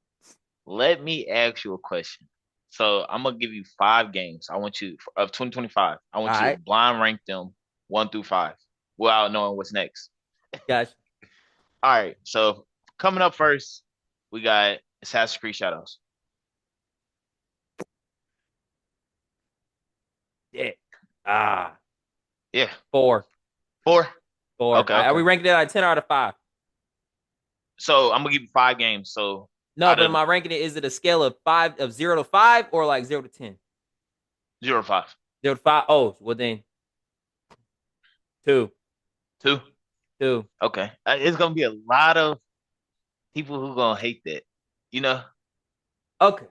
let me ask you a question. So I'm gonna give you 5 games. I want you of 2025. I All want you to right, blind rank them 1 through 5, without knowing what's next. guys. All right. So coming up first, we got Assassin's Creed Shadows. Yeah. Ah, Yeah. four, 4. four. Okay. Are we Okay. ranking it out of 10 out of 5? So I'm gonna give you 5 games. So No, out but am of I ranking it? Is it a scale of 0 to 5 or like 0 to 10? 0 to 5. 0 to 5. Oh, well then two, 2. two. Okay. It's gonna be a lot of people who gonna hate that. You know. Okay,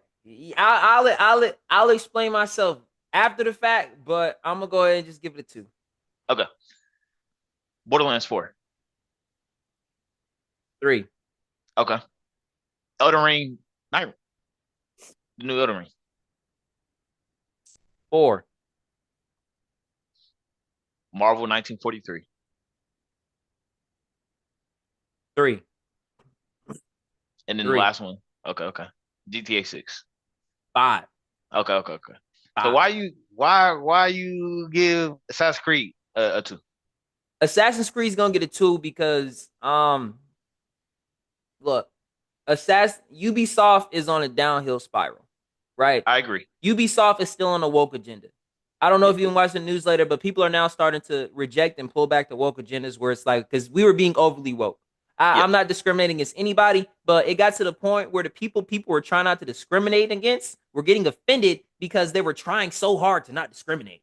I'll explain myself after the fact, but I'm gonna go ahead and just give it a 2, Okay. Borderlands 4. 3, Okay. Elden Ring. Night. The new Elden Ring. 4, Marvel 1943. 3, And then the 3, last one. Okay. Okay. GTA 6. 5, Okay. Okay. Okay. So 5. why you give Assassin's Creed a 2? Assassin's Creed's gonna get a 2 because look, Ubisoft is on a downhill spiral, right? I agree. Ubisoft is still on the woke agenda. I don't know Yeah. if you can watch the newsletter, but people are now starting to reject and pull back the woke agendas where it's like, because we were being overly woke. Yeah. I'm not discriminating against anybody, but it got to the point where the people were trying not to discriminate against were getting offended because they were trying so hard to not discriminate.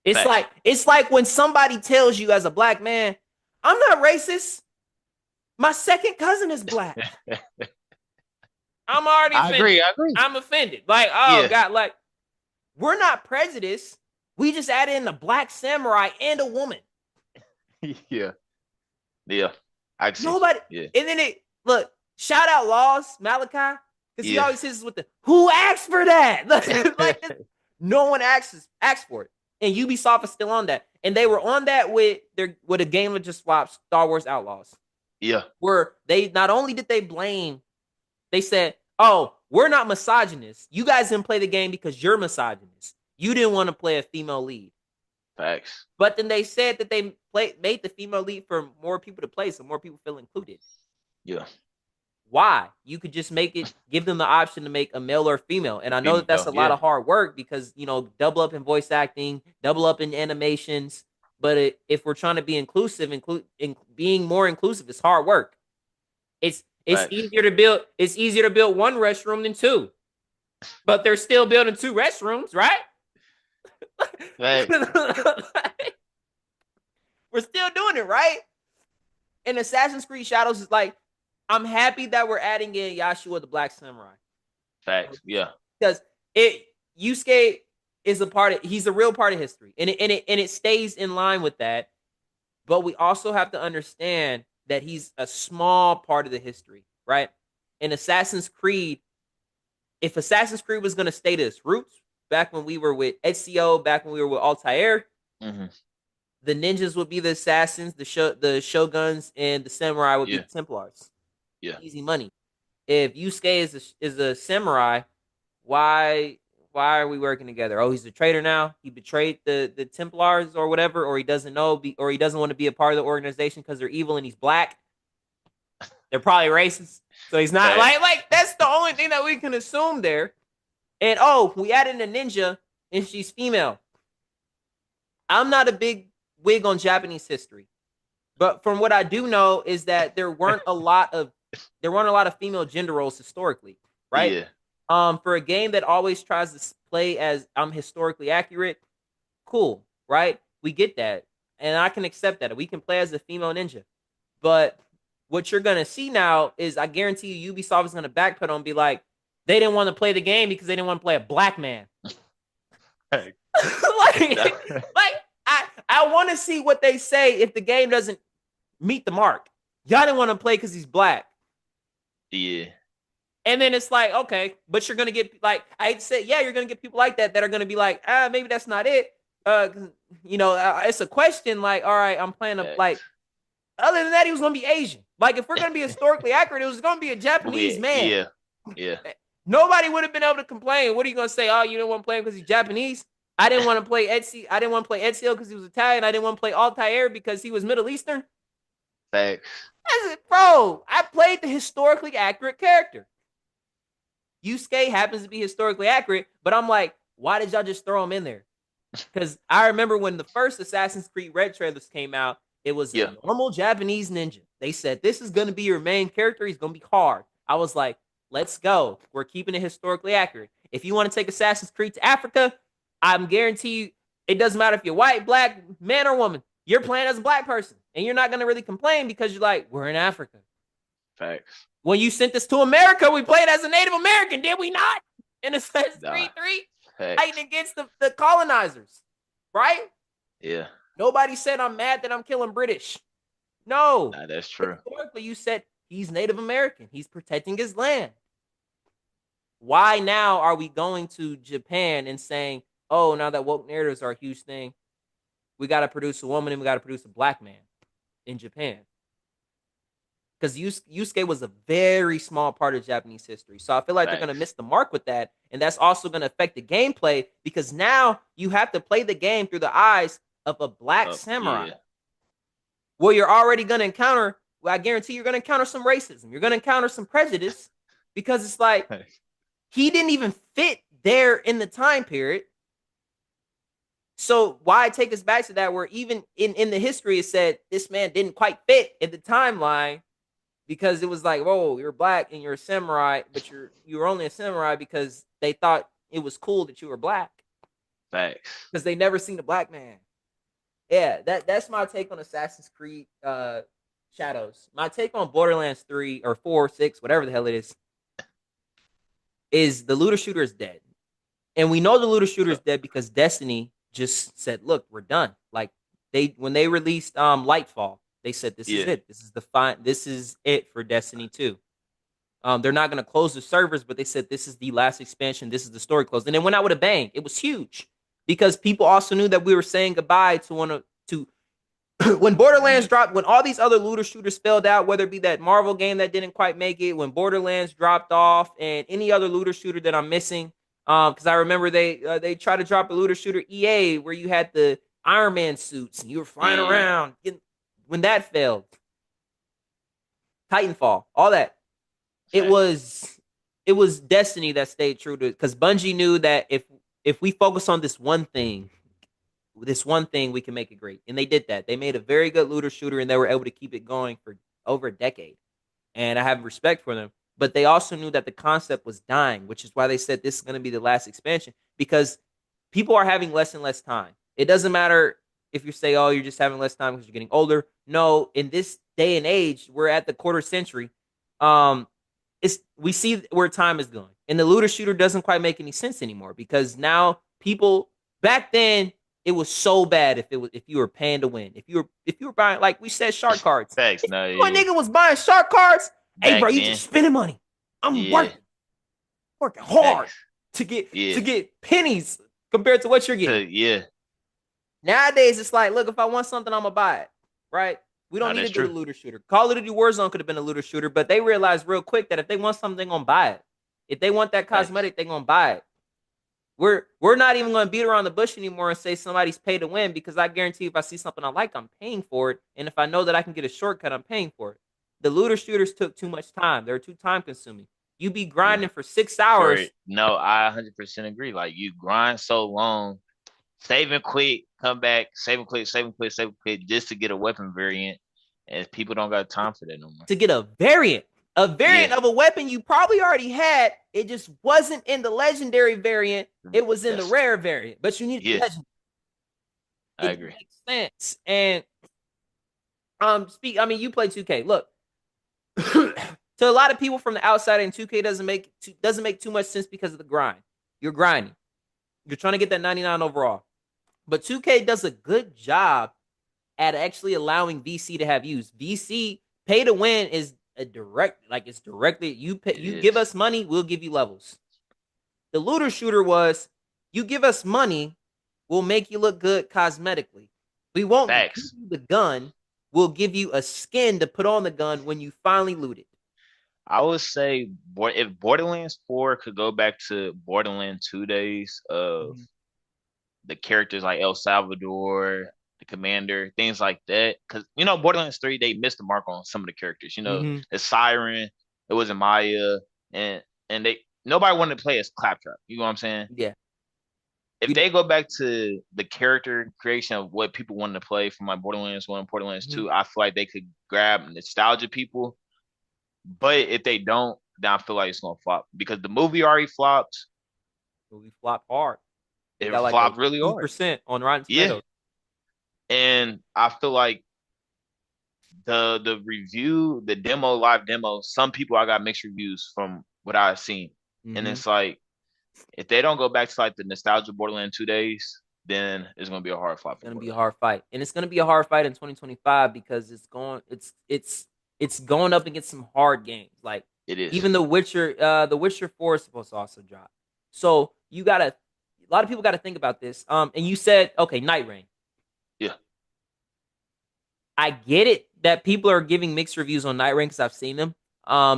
It's Facts. like it's like when somebody tells you as a black man, I'm not racist. My second cousin is black. I'm already I offended. agree. I agree. I'm offended. Like, oh Yeah. God, like we're not prejudiced. We just added in a black samurai and a woman. Yeah. Yeah. I see. Nobody. Yeah. And then shout out Laws, Malachi. Because he Yeah. always hits us with the who asked for that? Like no one asked for it. And Ubisoft is still on that. And they were on that with a game that just swapped Star Wars Outlaws. Yeah. Where they not only did they blame, they said, "Oh, we're not misogynist. You guys didn't play the game because you're misogynist. You didn't want to play a female lead." Facts. But then they said that they made the female lead for more people to play, so more people feel included. Yeah. Why? You could just give them the option to make a male or female. And I know that that's Female. a lot Yeah. of hard work because, double up in voice acting, double up in animations. But if we're trying to be inclusive, being more inclusive is hard work. It's Facts. easier to build. It's easier to build one restroom than two, but they're still building two restrooms, right? Facts. We're still doing it, right? And Assassin's Creed Shadows is like, I'm happy that we're adding in Yashua the Black Samurai. Facts. Yeah. Because Yusuke is he's a real part of history. And it stays in line with that. But we also have to understand that he's a small part of the history, right? In Assassin's Creed, if Assassin's Creed was going to stay to its roots, back when we were with Ezio, back when we were with Altair, the ninjas would be the assassins, the shoguns, and the samurai would be the Templars. Yeah. Easy money. If Yusuke is a samurai, why are we working together? Oh, he's a traitor now. He betrayed the Templars or whatever, or he doesn't know, or he doesn't want to be a part of the organization because they're evil and he's black. They're probably racist, so he's not like that's the only thing that we can assume there. And we added a ninja and she's female. I'm not a big wig on Japanese history, but from what I do know is that there weren't a lot of female gender roles historically, right? Yeah. For a game that always tries to play as I'm historically accurate, cool, right? We get that, and I can accept that. We can play as a female ninja, but what you're gonna see now is, I guarantee you, Ubisoft is gonna backpedal and be like, they didn't want to play the game because they didn't want to play a black man. like I want to see what they say if the game doesn't meet the mark. Y'all didn't want to play because he's black. Yeah. And then it's like, okay, but you're gonna get, like I said, you're gonna get people like that are gonna be like, maybe that's not it. It's a question. Like, all right, I'm playing like. Other than that, he was gonna be Asian. Like, if we're gonna be historically accurate, it was gonna be a Japanese man. Yeah. Nobody would have been able to complain. What are you gonna say? Oh, you didn't want to play him because he's Japanese. I didn't want to play Ezio. I didn't want to play Ezio because he was Italian. I didn't want to play Altair because he was Middle Eastern. Facts. Bro, I played the historically accurate character. Yusuke happens to be historically accurate, but I'm like, why did y'all just throw him in there? Because I remember when the first Assassin's Creed Red trailers came out, it was a normal Japanese ninja. They said, this is going to be your main character. He's going to be hard. I was like, let's go. We're keeping it historically accurate. If you want to take Assassin's Creed to Africa, I'm guarantee you, it doesn't matter if you're white, black, man, or woman. You're playing as a black person. And you're not going to really complain because you're like, we're in Africa. Facts. When you sent this to America, we played as a Native American, did we not? In Assassin's Creed 3? Fighting against the colonizers. Right? Yeah. Nobody said I'm mad that I'm killing British. No. Nah, that's true. Historically, you said he's Native American. He's protecting his land. Why now are we going to Japan and saying, oh, now that woke narratives are a huge thing, we got to produce a woman and we got to produce a black man in Japan? Because Yusuke was a very small part of Japanese history. So I feel like they're going to miss the mark with that. And that's also going to affect the gameplay because now you have to play the game through the eyes of a black samurai. Yeah. Well, you're already going to encounter, I guarantee you're going to encounter some racism. You're going to encounter some prejudice because it's like, he didn't even fit there in the time period. So why take us back to that where even in the history it said this man didn't quite fit in the timeline because it was like, whoa, you're black and you're a samurai, but you were only a samurai because they thought it was cool that you were black. Facts. Because they never seen a black man. Yeah, that's my take on Assassin's Creed Shadows. My take on Borderlands 3 or 4, 6, whatever the hell it is the looter shooter is dead. And we know the looter shooter is dead because Destiny just said, look, we're done. Like when they released Lightfall, they said this is it. This is it for Destiny 2. They're not going to close the servers, but they said this is the last expansion. This is the story close, and it went out with a bang. It was huge because people also knew that we were saying goodbye to one of to when Borderlands dropped, when all these other looter shooters spelled out, whether it be that Marvel game that didn't quite make it, when Borderlands dropped off, and any other looter shooter that I'm missing, because I remember they tried to drop a looter shooter EA where you had the Iron Man suits and you were flying Yeah, around. When that failed, Titanfall, all that, it facts. was it was Destiny that stayed true to it because Bungie knew that if we focus on this one thing, we can make it great. And they did that. They made a very good looter shooter and they were able to keep it going for over a decade. And I have respect for them. But they also knew that the concept was dying, which is why they said this is going to be the last expansion because people are having less and less time. It doesn't matter if you say, oh, you're just having less time because you're getting older. No, in this day and age, we're at the quarter century. Um, we see where time is going. And the looter shooter doesn't quite make any sense anymore because now people back then it was so bad if you were paying to win. If you were buying like we said shark cards. Facts. If No, you a yeah. nigga was buying shark cards, hey bro, Back you then, just spending money. I'm yeah. working hard Facts. to get Yeah. to get pennies compared to what you're getting. Yeah. Nowadays, it's like, look, if I want something, I'm gonna buy it. Right? We don't No, need to that's do the true. looter shooter. Call of Duty Warzone could have been a looter shooter, but they realized real quick that if they want something, they're gonna buy it. If they want that Facts. cosmetic, they're gonna buy it. We're not even gonna beat around the bush anymore and say somebody's paid to win because I guarantee if I see something I like, I'm paying for it. And if I know that I can get a shortcut, I'm paying for it. The looter shooters took too much time. They're too time consuming. You be Yeah. grinding for six For hours it. No, I 100% agree. Like you grind so long, save and quit, come back, save and quit, save and quit, save and quit, just to get a weapon variant, and people don't got time for that no more. to get a Yeah, variant of a weapon you probably already had. It just wasn't in the legendary variant. It was in the that's rare variant, but you needed the yeah, legendary. I It didn't agree. make sense. And speak. I mean, you play 2K. Look, to a lot of people from the outside, and 2K doesn't make too much sense because of the grind. You're grinding. You're trying to get that 99 overall. But 2K does a good job at actually allowing VC to have use. VC pay to win is a direct, like it's directly It you give is us money, we'll give you levels. The looter shooter was you give us money, we'll make you look good cosmetically. We won't give facts. you the gun, we'll give you a skin to put on the gun when you finally loot it. I would say if Borderlands 4 could go back to Borderlands 2 days of Mm-hmm. the characters like El Salvador, the commander, things like that. Because Borderlands 3 they missed the mark on some of the characters. Mm-hmm. The Siren, it wasn't Maya, and they nobody wanted to play as Claptrap. You know what I'm saying? Yeah. If We they go back to the character creation of what people wanted to play from like Borderlands 1 and Borderlands mm-hmm. 2, I feel like they could grab nostalgia people. But if they don't, then I feel like it's gonna flop because the movie already flopped. We flop hard. It It got like a flopped really two hard. percent on Rotten Yeah. Tomatoes. And I feel like the review, the demo, live demo, some people I got mixed reviews from what I've seen. And Mm-hmm. it's like if they don't go back to like the nostalgia Borderlands 2 days, then it's gonna be a hard flop for Going to be a Borderlands. hard fight, and it's going to be a hard fight in 2025 because it's going up against some hard games. Like It is. even the Witcher 4 is supposed to also drop. So you gotta a lot of people got to think about this. And you said okay, Night Rain. Yeah. I get it that people are giving mixed reviews on Night Rain because I've seen them.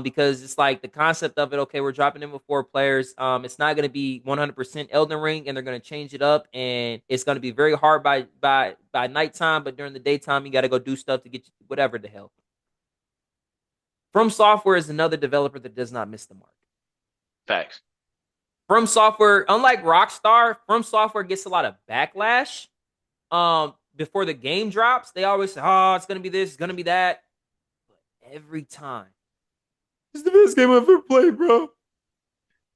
Because it's like the concept of it. Okay, we're dropping in with four players. It's not going to be 100% Elden Ring, and they're going to change it up, and it's going to be very hard by nighttime. But during the daytime, you got to go do stuff to get you, whatever the hell. From Software is another developer that does not miss the mark. Facts. From Software, unlike Rockstar, From Software gets a lot of backlash. Before the game drops, they always say, "Oh, it's gonna be this, it's gonna be that." But every time, it's the best game I've ever played, bro.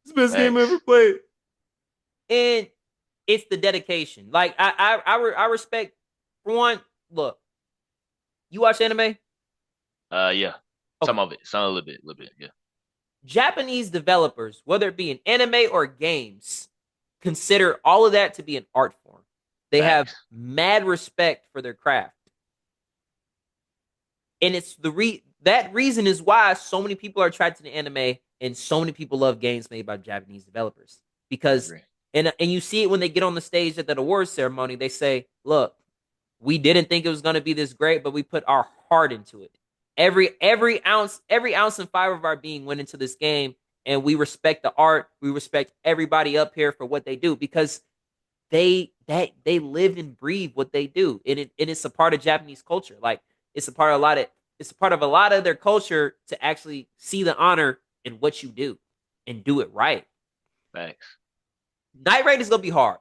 It's the best game I've ever Facts. played, and it's the dedication. Like I respect. For one, look, you watch anime? Yeah. Okay, Some of it. Some a little bit. Yeah. Japanese developers, whether it be in anime or games, consider all of that to be an art form. They have Facts. mad respect for their craft. and it's that reason is why so many people are attracted to anime and so many people love games made by Japanese developers I because agree. and you see it when they get on the stage at that awards ceremony. They say, "Look, we didn't think it was going to be this great, but we put our heart into it. Every ounce and fiber of our being went into this game, and we respect the art. We respect everybody up here for what they do because they live and breathe what they do, and it's a part of Japanese culture. Like it's a part of a lot of their culture to actually see the honor in what you do and do it right. Facts. Night Raid is gonna be hard.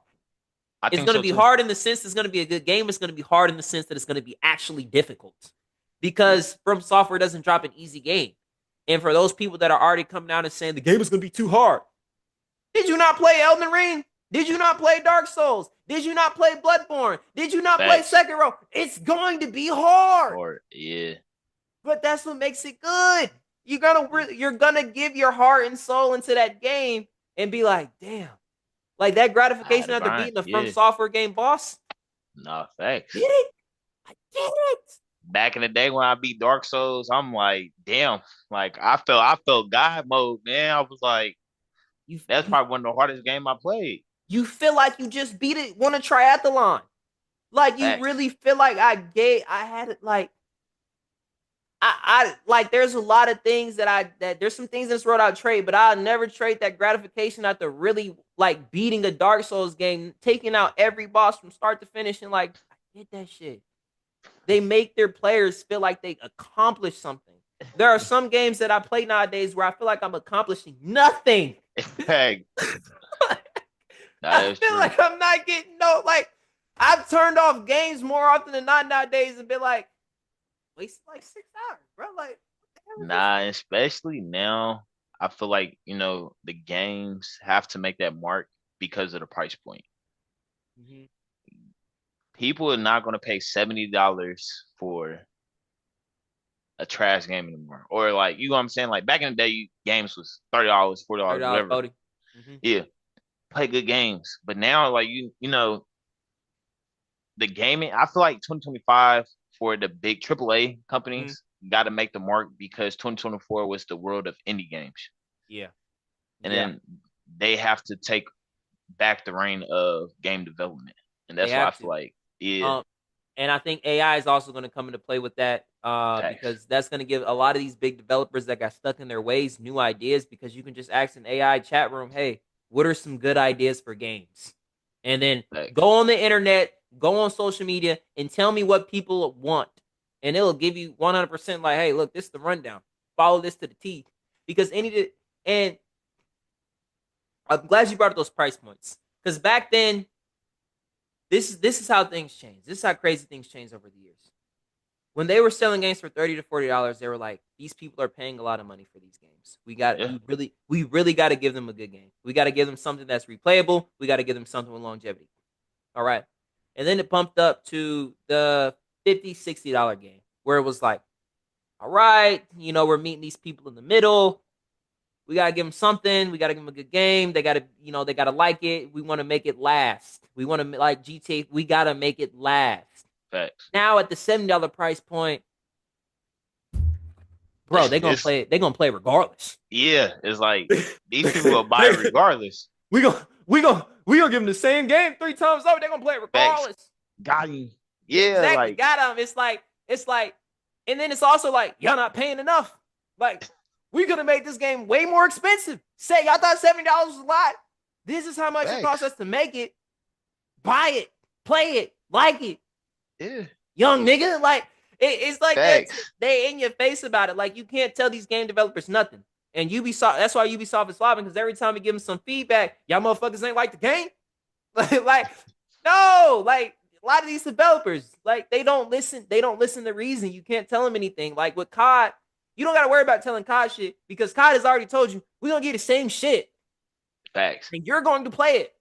I It's think going to so be too. hard in the sense it's going to be a good game. It's going to be hard in the sense that it's going to be actually difficult Yeah. because From Software doesn't drop an easy game. And for those people that are already coming out and saying the game is going to be too hard, did you not play Elden Ring? Did you not play Dark Souls? Did you not play Bloodborne? Did you not play Facts. Sekiro? It's going to be hard, Or yeah. but that's what makes it good. You're gonna give your heart and soul into that game and be like, damn, like that I had gratification to after grind. beating the From Yeah. Software game boss. Nah, Did facts. it? I did it. Back in the day when I beat Dark Souls, I'm like, damn. Like I felt God mode, man. I was like, You that's you probably one of the hardest game I played. you feel like you just beat it, won a triathlon. Like you Facts. really feel like I had it like I like there's a lot of things that there's some things in this world I'll trade, but I'll never trade that gratification after really like beating a Dark Souls game, taking out every boss from start to finish, and like I did that shit. They make their players feel like they accomplished something. There are some games that I play nowadays where I feel like I'm accomplishing nothing. Facts. That I is feel true. like I'm not getting no like I've turned off games more often than not nowadays and been like, wasted like 6 hours, bro. Like, what the hell is this? Nah, especially now, I feel like, the games have to make that mark because of the price point. Mm-hmm. People are not going to pay $70 for a trash game anymore. Or like, you know what I'm saying? Like back in the day, games was $30, $40, $30, whatever. 40. Mm-hmm. Yeah, play good games. But now, like the gaming, I feel like 2025 for the big AAA Mm-hmm. companies got to make the mark because 2024 was the world of indie games. Yeah. And Yeah. then they have to take back the reign of game development. And They that's why I have feel to. like, yeah, Um, and I think AI is also going to come into play with that tax. because that's going to give a lot of these big developers that got stuck in their ways new ideas because you can just ask an AI chat room, hey, what are some good ideas for games? And then Tax. go on the internet, go on social media, and tell me what people want. And it'll give you 100% like, hey, look, this is the rundown. Follow this to the T. Because and I'm glad you brought up those price points. Because back then, this is how things change. This is how crazy things change over the years. When they were selling games for $30 to $40, they were like, these people are paying a lot of money for these games. Yeah. We really got to give them a good game. We got to give them something that's replayable. We got to give them something with longevity. All right. And then it pumped up to the $50, $60 game where it was like, all right, we're meeting these people in the middle. We gotta give them something. We gotta give them a good game. They gotta like it. We want to make it last. We want to like GTA. We gotta make it last. Facts. Now at the $70 price point, bro, they're gonna It's play it. They're gonna play regardless. yeah, it's like these people will buy it regardless. We gonna give them the same game 3 times over. They're gonna play it Facts. regardless. Got you. Yeah, Exactly, like got them. It's like, and then it's also like y'all not paying enough. Like we could have made this game way more expensive. Say y'all thought $70 was a lot. This is how much it costs facts. us to make it. Buy it, play it, like it, Yeah, young nigga. Like it's like that. facts. They in your face about it. Like you can't tell these game developers nothing. And Ubisoft, that's why Ubisoft is flopping because every time we give them some feedback, y'all motherfuckers ain't like the game. like no, like a lot of these developers, like they don't listen. They don't listen to reason. You can't tell them anything. Like with COD, you don't got to worry about telling COD shit because COD has already told you we're gonna get the same shit Facts. and you're going to play it.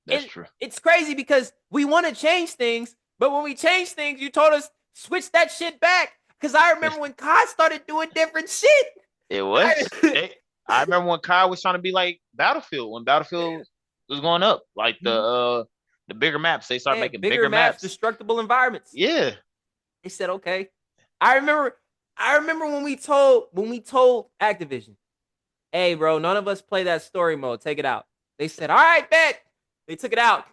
That's And true. it's crazy because we want to change things, but when we change things, you told us switch that shit back. Because I remember when COD started doing different shit. It was. I remember when Kyle was trying to be like Battlefield when Battlefield was going up, like the bigger maps. They started Man, making bigger bigger maps, maps. destructible environments. Yeah, They said, okay. I remember I remember when we told Activision, hey bro, none of us play that story mode. Take it out. They said, all right, bet. They took it out.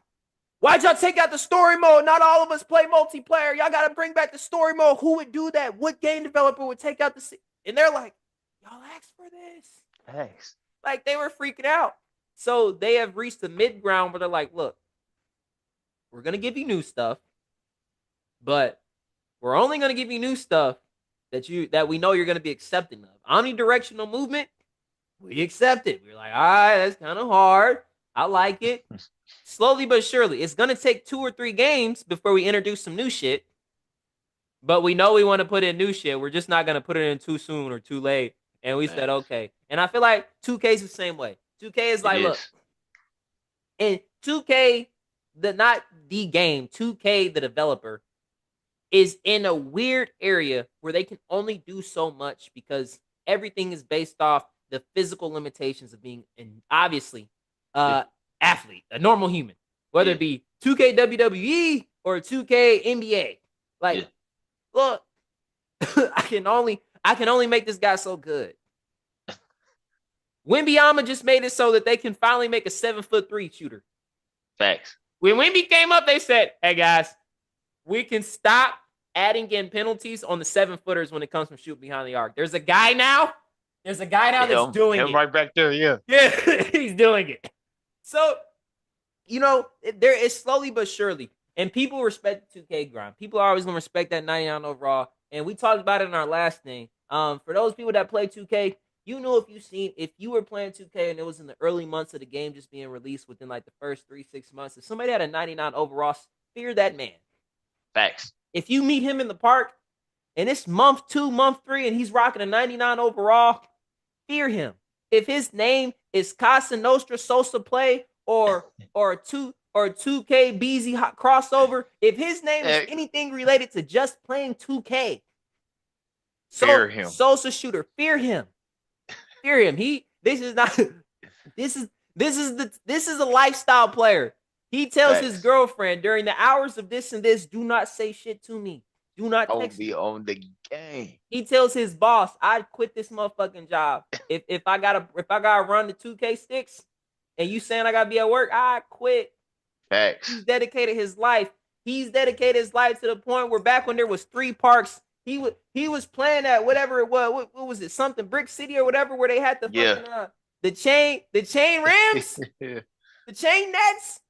Why'd y'all take out the story mode? Not all of us play multiplayer. Y'all gotta bring back the story mode. Who would do that? What game developer would take out and they're like, y'all asked for this. Thanks. Like they were freaking out. So they have reached the mid ground where they're like, look, we're gonna give you new stuff, but we're only gonna give you new stuff that we know you're gonna be accepting of. Omnidirectional movement, we accept it. We're like, all right, that's kind of hard. I like it. Slowly but surely, it's gonna take 2 or 3 games before we introduce some new shit. But we know we want to put in new shit. We're just not gonna put it in too soon or too late. And we said Thanks. okay. And I feel like 2K is the same way. 2K is It like, look, is. and 2K, the not the game, 2K the developer is in a weird area where they can only do so much because everything is based off the physical limitations of being an obviously Yeah. athlete, a normal human, whether Yeah. it be 2K WWE or 2K NBA. Like, Yeah. look, I can only make this guy so good. Wimbyama just made it so that they can finally make a 7'3" shooter. Facts. When Wimby came up, they said, "Hey guys, we can stop adding in penalties on the 7-footers when it comes from shooting behind the arc. There's a guy now. There's a guy now that's doing Him it. right back there. Yeah. Yeah, he's doing it. So, there is slowly but surely, and people respect the 2K grind. People are always gonna respect that 99 overall, and we talked about it in our last thing. For those people that play 2K, if you were playing 2K and it was in the early months of the game just being released within like the first 3-6 months, if somebody had a 99 overall, fear that man. Facts. If you meet him in the park and it's month 2, month 3, and he's rocking a 99 overall, fear him. If his name is Casa Nostra Sosa Play or a 2K BZ crossover, if his name is anything related to just playing 2K, Fear him. Sosa shooter, fear him. Fear him. This is not this is a lifestyle player. He tells his girlfriend during the hours of this and this, do not say shit to me. Do not I'll text me. be on the game. He tells his boss, I'd quit this motherfucking job. If I gotta run the 2K sticks and you saying I gotta be at work, I quit. Facts. He's dedicated his life. He's dedicated his life to the point where back when there was 3 parks, he was playing at whatever it was. What was it? Something Brick City or whatever, where they had the fucking the chain rims, the chain nets.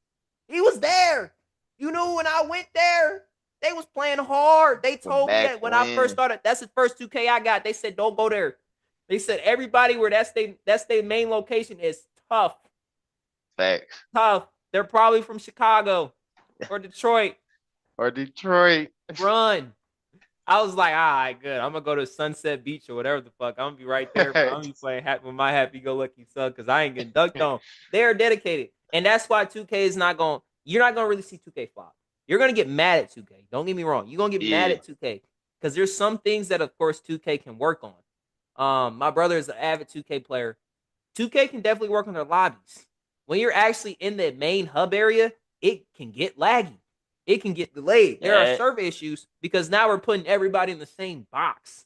He was there. When I went there, they was playing hard. They told me that when I first started, that's the first 2K I got. They said, don't go there. They said everybody where that's their main location is tough. Facts. Tough. They're probably from Chicago or Detroit. Run. I was like, all right, good. I'm gonna go to Sunset Beach or whatever the fuck. I'm gonna be right there. But I'm gonna be playing with my happy-go-lucky son because I ain't getting dunked on. They are dedicated, and that's why 2K is not going. You're not gonna really see 2K flop. You're gonna get mad at 2K. Don't get me wrong. You're gonna get mad at 2K because there's some things that, of course, 2K can work on. My brother is an avid 2K player. 2K can definitely work on their lobbies. When you're actually in the main hub area, it can get laggy. It can get delayed. There are server issues because now we're putting everybody in the same box.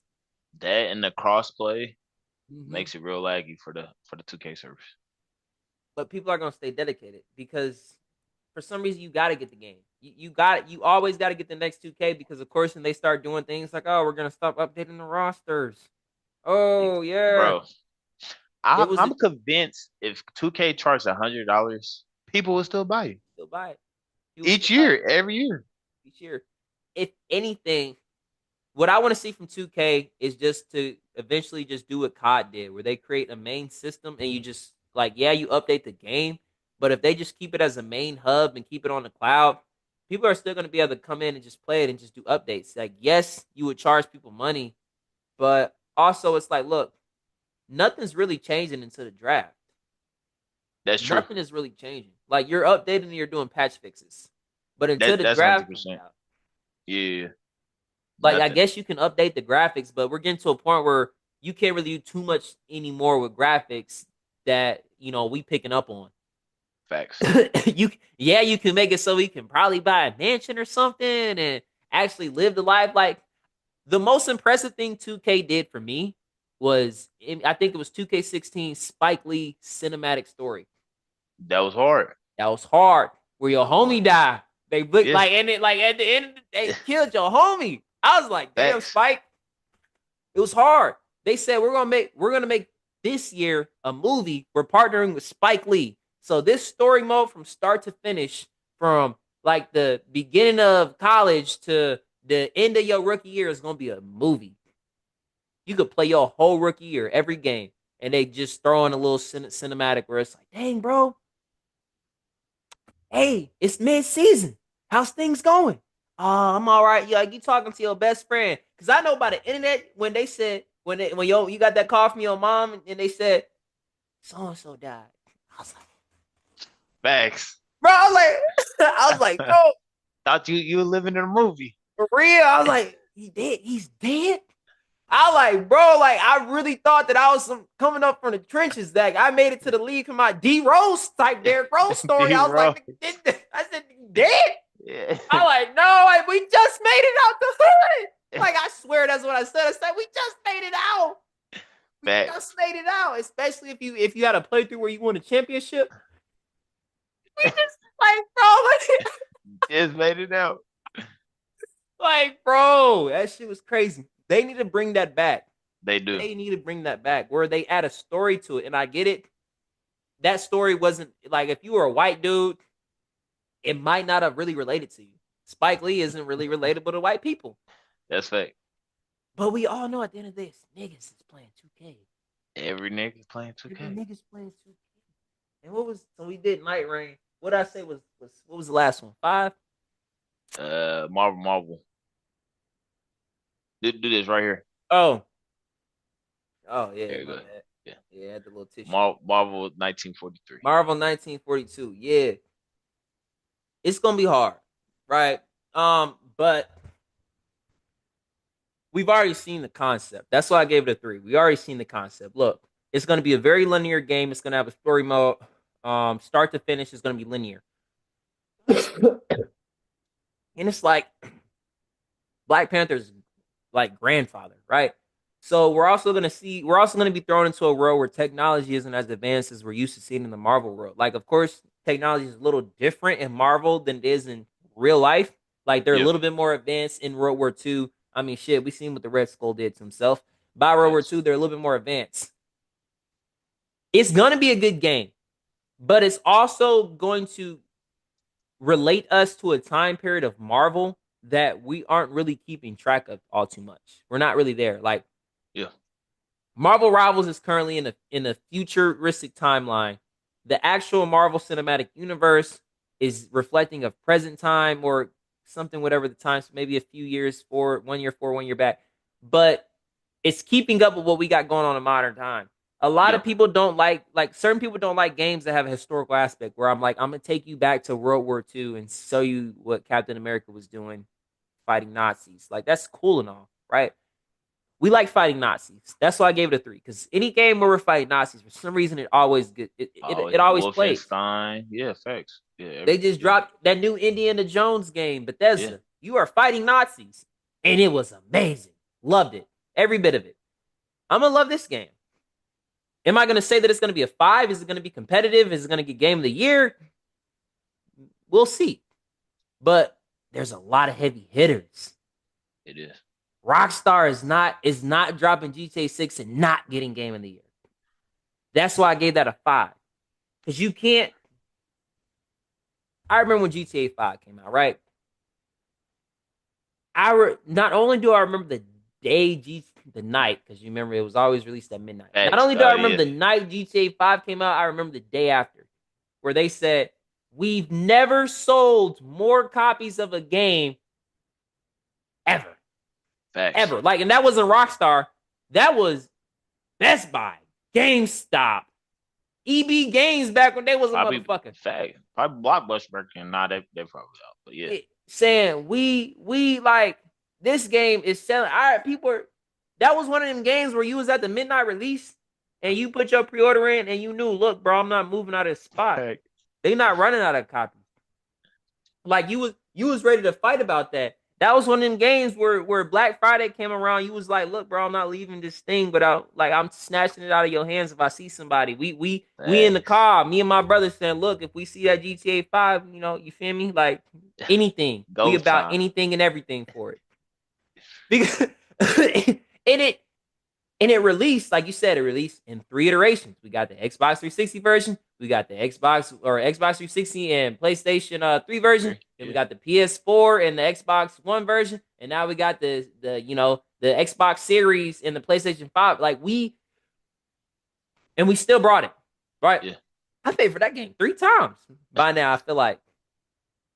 That and the crossplay makes it real laggy for the 2K servers. But people are gonna stay dedicated because for some reason you gotta get the game. You always gotta get the next 2K because of course when they start doing things like, oh, we're gonna stop updating the rosters. Oh yeah. Bro. I'm convinced if 2K charged $100, people will still buy it. Still buy it. Every year. Each year. If anything, what I want to see from 2K is just to eventually just do what COD did, where they create a main system and you just you update the game, but if they just keep it as a main hub and keep it on the cloud, people are still going to be able to come in and just play it and just do updates. Like, yes, you would charge people money, but also it's like, look, nothing's really changing until the draft. That's true. Nothing is really changing. Like, you're updating and you're doing patch fixes. But until the draft comes out, yeah. Like, nothing. I guess you can update the graphics, but we're getting to a point where you can't really do too much anymore with graphics that, we picking up on. Facts. you can make it so you can probably buy a mansion or something and actually live the life. Like, The most impressive thing 2K did for me was I think it was 2K16 Spike Lee cinematic story. That was hard. That was hard. Where your homie died. They looked Yeah, like and it like at the end they killed your homie. I was like, damn, facts. Spike. It was hard. They said we're gonna make this year a movie. We're partnering with Spike Lee. So this story mode from start to finish, from like the beginning of college to the end of your rookie year, is gonna be a movie. You could play your whole rookie year, every game, and they just throw in a little cinematic where it's like, dang, bro, hey, it's mid-season. How's things going? Oh, I'm all right. You talking to your best friend? Because I know by the internet when they said when you got that call from your mom and they said so and so died. I was like, Facts. bro, I was like, I was like, bro, Thought you were living in a movie. for real. I was like, he dead. He's dead. I was like, bro, like I really thought that I was coming up from the trenches. That I made it to the league for my D Rose type Derrick Rose story. I was D-Rose. like, I said, dead. Yeah. I'm like, no, like, we just made it out the hood. Like, I swear that's what I said. I said, we just made it out. We Facts. just made it out. Especially if you had a playthrough where you won a championship. We just like, bro, Just made it out. like, bro, that shit was crazy. They need to bring that back. They do. They need to bring that back where they add a story to it. And I get it. That story wasn't like if you were a white dude, it might not have really related to you. Spike Lee isn't really relatable to white people. That's fact. But we all know at the end of this, niggas is playing 2K. Every nigga's playing Every 2K. niggas playing 2K. And what was so we did Night Rain. What I say was what was the last one? 5? Marvel. Do this right here. Oh. Oh yeah. Very My good. bad. Yeah. Yeah, the little tissue. Marvel 1943. Marvel 1942. Yeah. It's gonna be hard. Right? But we've already seen the concept. That's why I gave it a 3. We already seen the concept. Look, it's gonna be a very linear game. It's gonna have a story mode. Start to finish is gonna be linear. And it's like Black Panther's like grandfather, right? So we're also gonna be thrown into a world where technology isn't as advanced as we're used to seeing in the Marvel world. Like, of course, technology is a little different in Marvel than it is in real life. Like, they're a Yeah. little bit more advanced in World War II. I mean, shit, we seen what the Red Skull did to himself. By World War Facts. II, they're a little bit more advanced. It's gonna be a good game, but it's also going to relate us to a time period of Marvel that we aren't really keeping track of all too much. We're not really there. Like, Yeah. Marvel Rivals is currently in a futuristic timeline. The actual Marvel Cinematic Universe is reflecting of present time or something, whatever the times, maybe a few years forward, 1 year forward, 1 year back. But it's keeping up with what we got going on in modern time. A lot Yeah. of people don't like certain people don't like games that have a historical aspect where I'm like, I'm gonna take you back to World War II and show you what Captain America was doing fighting Nazis. Like, that's cool and all, right? We like fighting Nazis. That's why I gave it a 3. Because any game where we're fighting Nazis, for some reason, it always get Oh, it always plays. Wolfenstein. Yeah, facts. Yeah. They just dropped that new Indiana Jones game, Yeah. Bethesda. You are fighting Nazis, and it was amazing. Loved it, every bit of it. I'm gonna love this game. Am I gonna say that it's gonna be a 5? Is it gonna be competitive? Is it gonna get game of the year? We'll see. But there's a lot of heavy hitters. It is. Rockstar is not dropping GTA 6 and not getting game of the year. That's why I gave that a 5. Because you can't. I remember when GTA 5 came out, right? Not only do I remember the night, because you remember it was always released at midnight. Not Facts. only do I Oh remember yeah. the night GTA 5 came out, I remember the day after, where they said, we've never sold more copies of a game ever. Facts. Ever. Like, and that wasn't Rockstar. That was Best Buy, GameStop, EB Games back when they was a Probably motherfucker. fact. Probably Blockbuster and nah, they probably out. But yeah. Saying we like this game is selling. All right, people are, that was one of them games where you was at the midnight release and you put your pre-order in and you knew, look, bro, I'm not moving out of this spot. They not running out of copies. Like, you was ready to fight about that. That was one of them games where Black Friday came around. You was like, "Look, bro, I'm not leaving this thing, but I'm snatching it out of your hands if I see somebody." We in the Thanks. car. Me and my brother saying, "Look, if we see that GTA 5, you feel me? Like anything, we Go about time. anything and everything for it." Because and it and it released, like you said, it released in three iterations. We got the Xbox 360 version, we got the Xbox 360 and PlayStation 3 version, then we Yeah. got the PS4 and the Xbox One version, and now we got the Xbox Series and the PlayStation 5. We still brought it, right? Yeah. I paid for that game three times by now. I feel like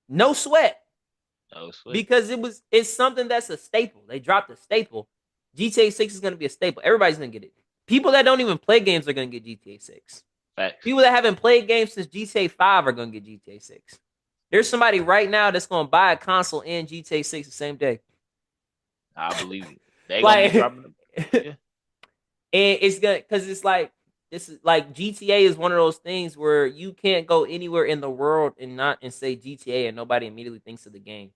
no sweat That was sweet. because it's something that's a staple. They dropped a staple. GTA 6 is going to be a staple. Everybody's going to get it. People that don't even play games are going to get GTA 6. Facts. People that haven't played games since GTA 5 are going to get GTA 6. There's somebody right now that's going to buy a console and GTA 6 the same day. I believe it. They gonna be Like, dropping them. and Yeah. it's good because it's like, this is like GTA is one of those things where you can't go anywhere in the world and say GTA and nobody immediately thinks of the game.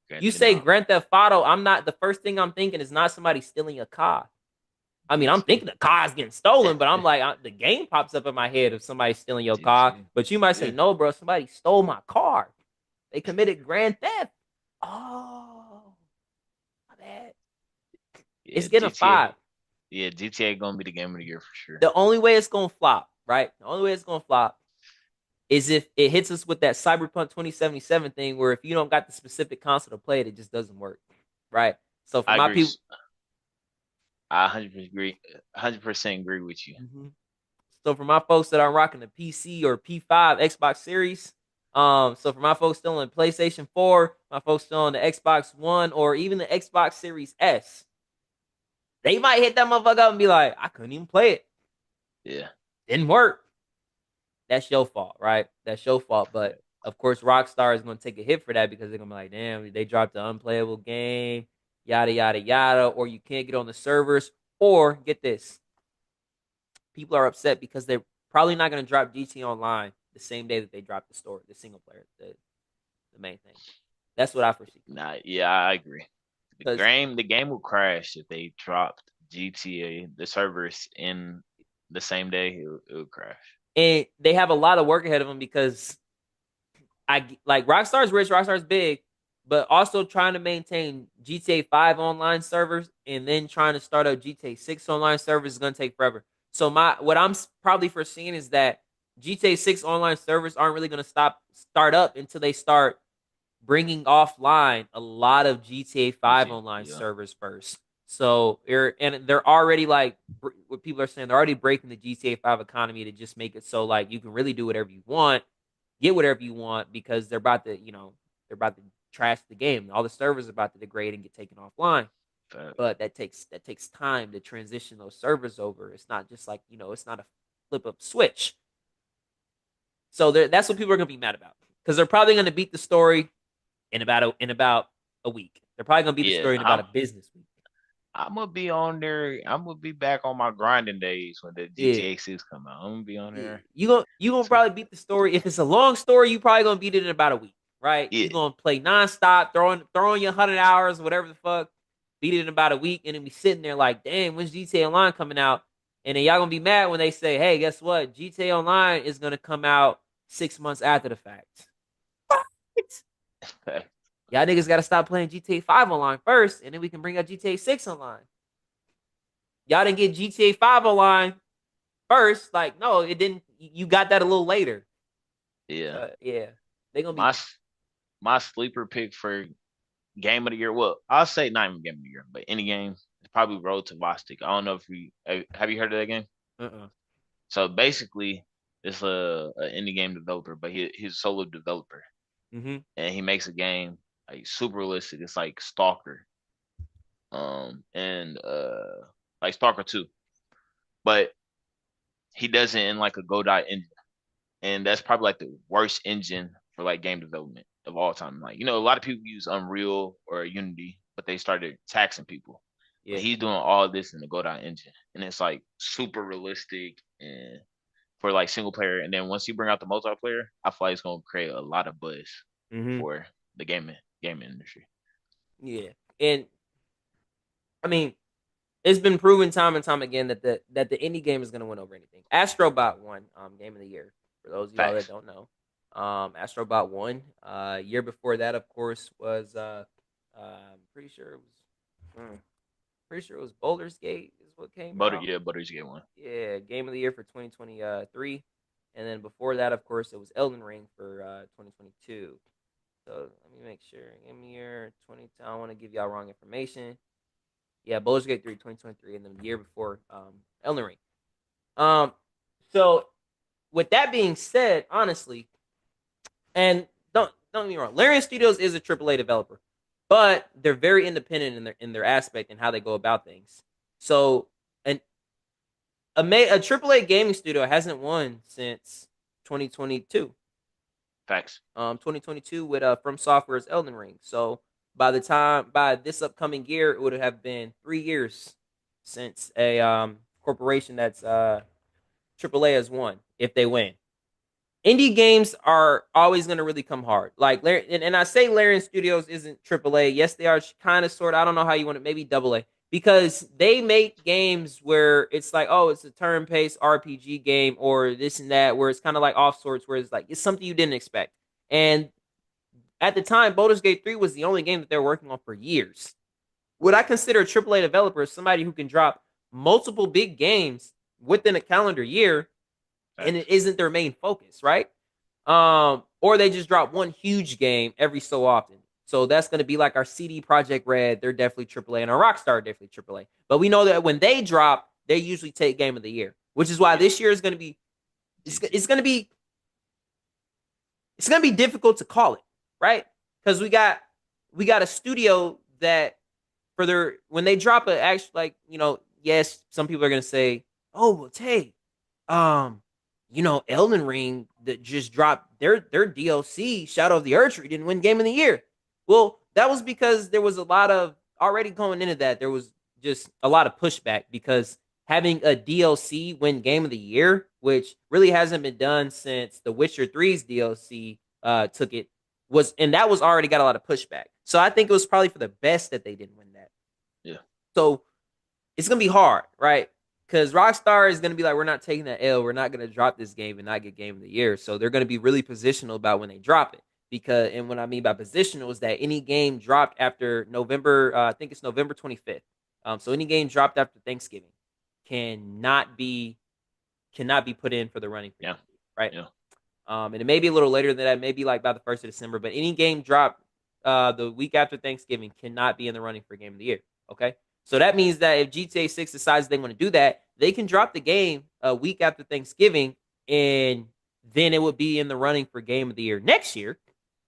Grand You Theft say Auto. Grand Theft Auto, I'm not the first thing I'm thinking is not somebody stealing a car. I mean, I'm GTA. thinking the car's getting stolen, but I'm like, the game pops up in my head of somebody stealing your car. GTA. But you might say, Yeah. no, bro, somebody stole my car. They committed grand theft. Oh, my bad. Yeah. It's getting a GTA. five. Yeah. GTA gonna be the game of the year for sure. The only way it's gonna flop, right? The only way it's gonna flop is if it hits us with that Cyberpunk 2077 thing, where if you don't got the specific console to play it, it just doesn't work, right? So for I my agree. people, I 100% agree. 100% agree with you. mhm. So for my folks that are rocking the PC or P5 Xbox Series, so for my folks still on PlayStation 4, my folks still on the Xbox One or even the Xbox Series S, they might hit that motherfucker up and be like, I couldn't even play it. Yeah. Didn't work. That's your fault, right? That's your fault. But of course, Rockstar is going to take a hit for that because they're going to be like, damn, they dropped the unplayable game, yada, yada, yada, or you can't get on the servers. Or get this, people are upset because they're probably not going to drop GT Online the same day that they drop the story, the single player, the main thing. That's what I foresee. Nah. Yeah. I agree. The Because game. The game will crash if they dropped GTA. The servers in the same day. It would crash. and they have a lot of work ahead of them because I like Rockstar's rich, Rockstar's big, but also trying to maintain GTA 5 online servers and then trying to start up GTA 6 online servers is going to take forever. So my what I'm probably foreseeing is that GTA 6 online servers aren't really going to start up until they start bringing offline a lot of GTA 5 GTA. online Yeah. servers first. So they're already like what people are saying, they're already breaking the GTA 5 economy to just make it so like you can really do whatever you want, get whatever you want because they're about to trash the game. All the servers are about to degrade and get taken offline. Fact. But that takes time to transition those servers over. It's not just like, it's not a flip of switch. So that's what people are gonna be mad about. Because they're probably gonna beat the story in about a week. They're probably gonna beat the Yeah. story in about a business week. I'm gonna be on there. I'm gonna be back on my grinding days when the Yeah. GTA 6 come out. I'm gonna be on Yeah. there. You gonna probably beat the story. If it's a long story, you probably gonna beat it in about a week, right? Yeah. You gonna play nonstop, throwing your 100 hours, whatever the fuck, beat it in about a week, and then be sitting there like, damn, when's GTA Online coming out? And then y'all gonna be mad when they say, hey, guess what? GTA Online is gonna come out 6 months after the fact. What? Y'all niggas gotta stop playing GTA 5 online first, and then we can bring out GTA 6 online. Y'all didn't get GTA 5 online first. Like, no, it didn't. You got that a little later. Yeah. Yeah, they gonna My be. s- my sleeper pick for game of the year. Well, I'll say not even game of the year, but any game. It's probably Road to Vostok. I don't know if you have you heard of that game. Uh-uh. So basically, it's a indie game developer, but he's a solo developer, Mm-hmm. and he makes a game like super realistic. It's like Stalker, and like Stalker 2, but he does it in like a Godot engine, and that's probably like the worst engine for like game development of all time. Like a lot of people use Unreal or Unity, but they started taxing people. But Yeah. he's doing all this in the Godot engine, and it's like super realistic and for like single player. And then once you bring out the multiplayer, I feel like it's gonna create a lot of buzz Mm-hmm. for the gaming industry. Yeah, and I mean, it's been proven time and time again that the indie game is going to win over anything. Astrobot won game of the year. For those of y'all that Facts. don't know, Astrobot won. Year before that, of course, was pretty sure it was pretty sure it was Boulder's Gate is what came Butter, out. yeah, Butter's get one. Yeah, game of the year for 2023, and then before that, of course, it was Elden Ring for 2022. So let me make sure. Game of the year 20. I don't want to give y'all wrong information. Yeah, Baldur's Gate 3, 2023, and then the year before, Elden Ring. Um, so with that being said, honestly, and don't get me wrong, Larian Studios is a AAA developer, but they're very independent in their aspect and how they go about things. So an a AAA gaming studio hasn't won since 2022. 2022 with From Software's Elden Ring. So by this upcoming year, it would have been 3 years since a corporation that's AAA has won if they win. Indie games are always going to really come hard. Like, and I say Larian Studios isn't AAA. Yes, they are kind of sort of. I don't know how you want it. Maybe AA because they make games where it's like, oh, it's a turn-based RPG game or this and that, where it's kind of like off sorts, where it's like it's something you didn't expect. And at the time, Baldur's Gate 3 was the only game that they were working on for years. Would I consider a AAA developer somebody who can drop multiple big games within a calendar year and Facts. it isn't their main focus, right? Or they just drop one huge game every so often. So that's going to be like our CD Project Red. They're definitely AAA, and our Rockstar definitely AAA. But we know that when they drop, they usually take Game of the Year, which is why Yeah. this year is going to be it's going to be it's going to be difficult to call it, right? Because we got a studio that for their when they drop a actual like yes, some people are going to say, oh well, Tay, um, Elden Ring that just dropped their DLC, Shadow of the Erdtree, didn't win Game of the Year. Well, that was because there was a lot of already going into that. There was just a lot of pushback because having a DLC win Game of the Year, which really hasn't been done since The Witcher 3's DLC took it, and that was already got a lot of pushback. So I think it was probably for the best that they didn't win that. Yeah. So it's gonna be hard, right? Because Rockstar is gonna be like, we're not taking that L. We're not gonna drop this game and not get Game of the Year. So they're gonna be really positional about when they drop it. Because and what I mean by positional is that any game dropped after November, I think it's November 25th. So any game dropped after Thanksgiving cannot be cannot be put in for the running for Yeah. Game of the Year, right? Yeah. And it may be a little later than that, maybe like by the 1st of December. But any game dropped the week after Thanksgiving cannot be in the running for Game of the Year. Okay, so that means that if GTA 6 decides they want to do that, they can drop the game a week after Thanksgiving, and then it would be in the running for Game of the Year next year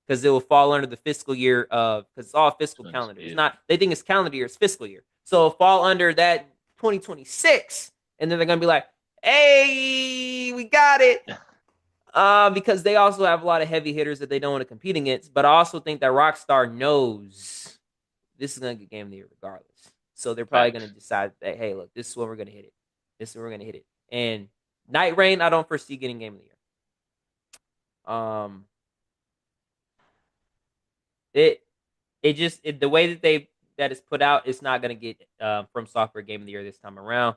because it will fall under the fiscal year of because it's all fiscal calendar. It's Yeah. not they think it's calendar year, it's fiscal year. So it'll fall under that 2026, and then they're gonna be like, "Hey, we got it." Because they also have a lot of heavy hitters that they don't want to compete against. But I also think that Rockstar knows this is going to get Game of the Year regardless. So they're probably going to Facts. decide that, hey, look, this is when we're going to hit it. This is when we're going to hit it. And Night Rain, I don't foresee getting Game of the Year. It the way that it's put out, it's not going to get From Software Game of the Year this time around.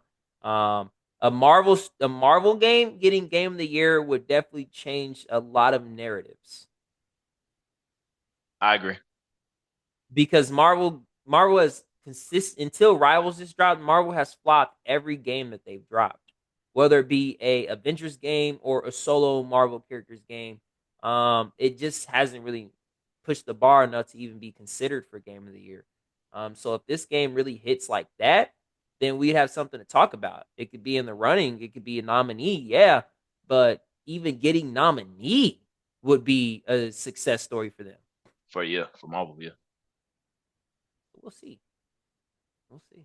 A Marvel game getting Game of the Year would definitely change a lot of narratives I agree. because Marvel has until Rivals just dropped. Marvel has flopped every game that they've dropped, whether it be a Avengers game or a solo Marvel characters game. It just hasn't really pushed the bar enough to even be considered for Game of the Year. So if this game really hits like that, then we'd have something to talk about. It could be in the running, it could be a nominee, yeah, but even getting nominee would be a success story for them. For Marvel, yeah. We'll see. We'll see.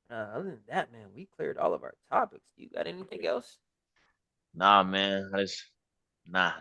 Other than that, man, we cleared all of our topics. You got anything else? Nah, man. Nah.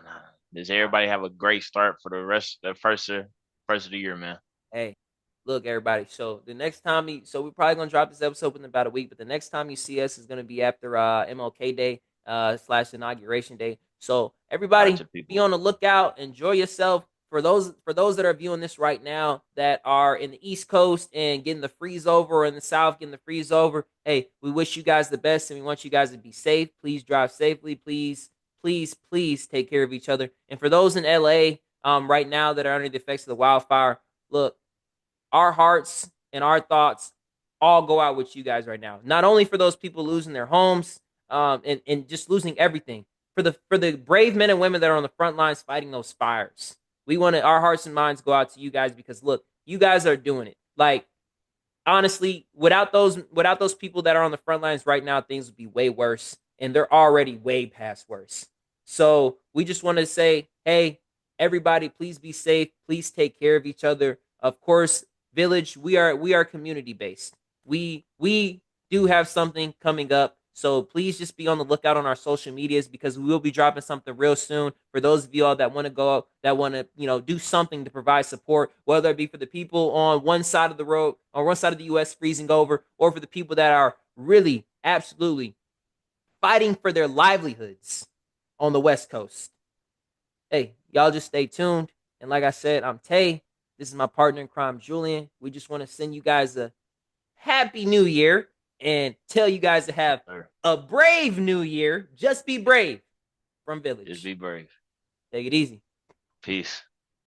Does everybody have a great start for the first of the year, man? Hey, look, everybody. So the next time so we're probably gonna drop this episode in about a week, but the next time you see us is gonna be after MLK Day / inauguration day. So everybody, Gotcha, be people. on the lookout. Enjoy yourself for those that are viewing this right now that are in the East Coast and getting the freeze over, or in the South getting the freeze over, hey, we wish you guys the best and we want you guys to be safe. Please drive safely. Please, please, please take care of each other. And for those in LA right now that are under the effects of the wildfire, look, our hearts and our thoughts all go out with you guys right now. Not only for those people losing their homes, and just losing everything, for the brave men and women that are on the front lines fighting those fires. We want our hearts and minds go out to you guys, because look, you guys are doing it. Like, honestly, without those people that are on the front lines right now, things would be way worse, and they're already way past worse. So we just want to say, hey, everybody, please be safe. Please take care of each other. Of course, Village, we are community based. We do have something coming up. So please just be on the lookout on our social medias, because we will be dropping something real soon for those of you all that want to go, that want to, do something to provide support, whether it be for the people on one side of the road, on one side of the US freezing over, or for the people that are really absolutely fighting for their livelihoods on the West Coast. Hey, y'all just stay tuned. And like I said, I'm Tay. This is my partner in crime, Julian. We just want to send you guys a happy new year and tell you guys to have Sir. a brave new year. Just be brave from Just Village. be brave. Take it easy. Peace.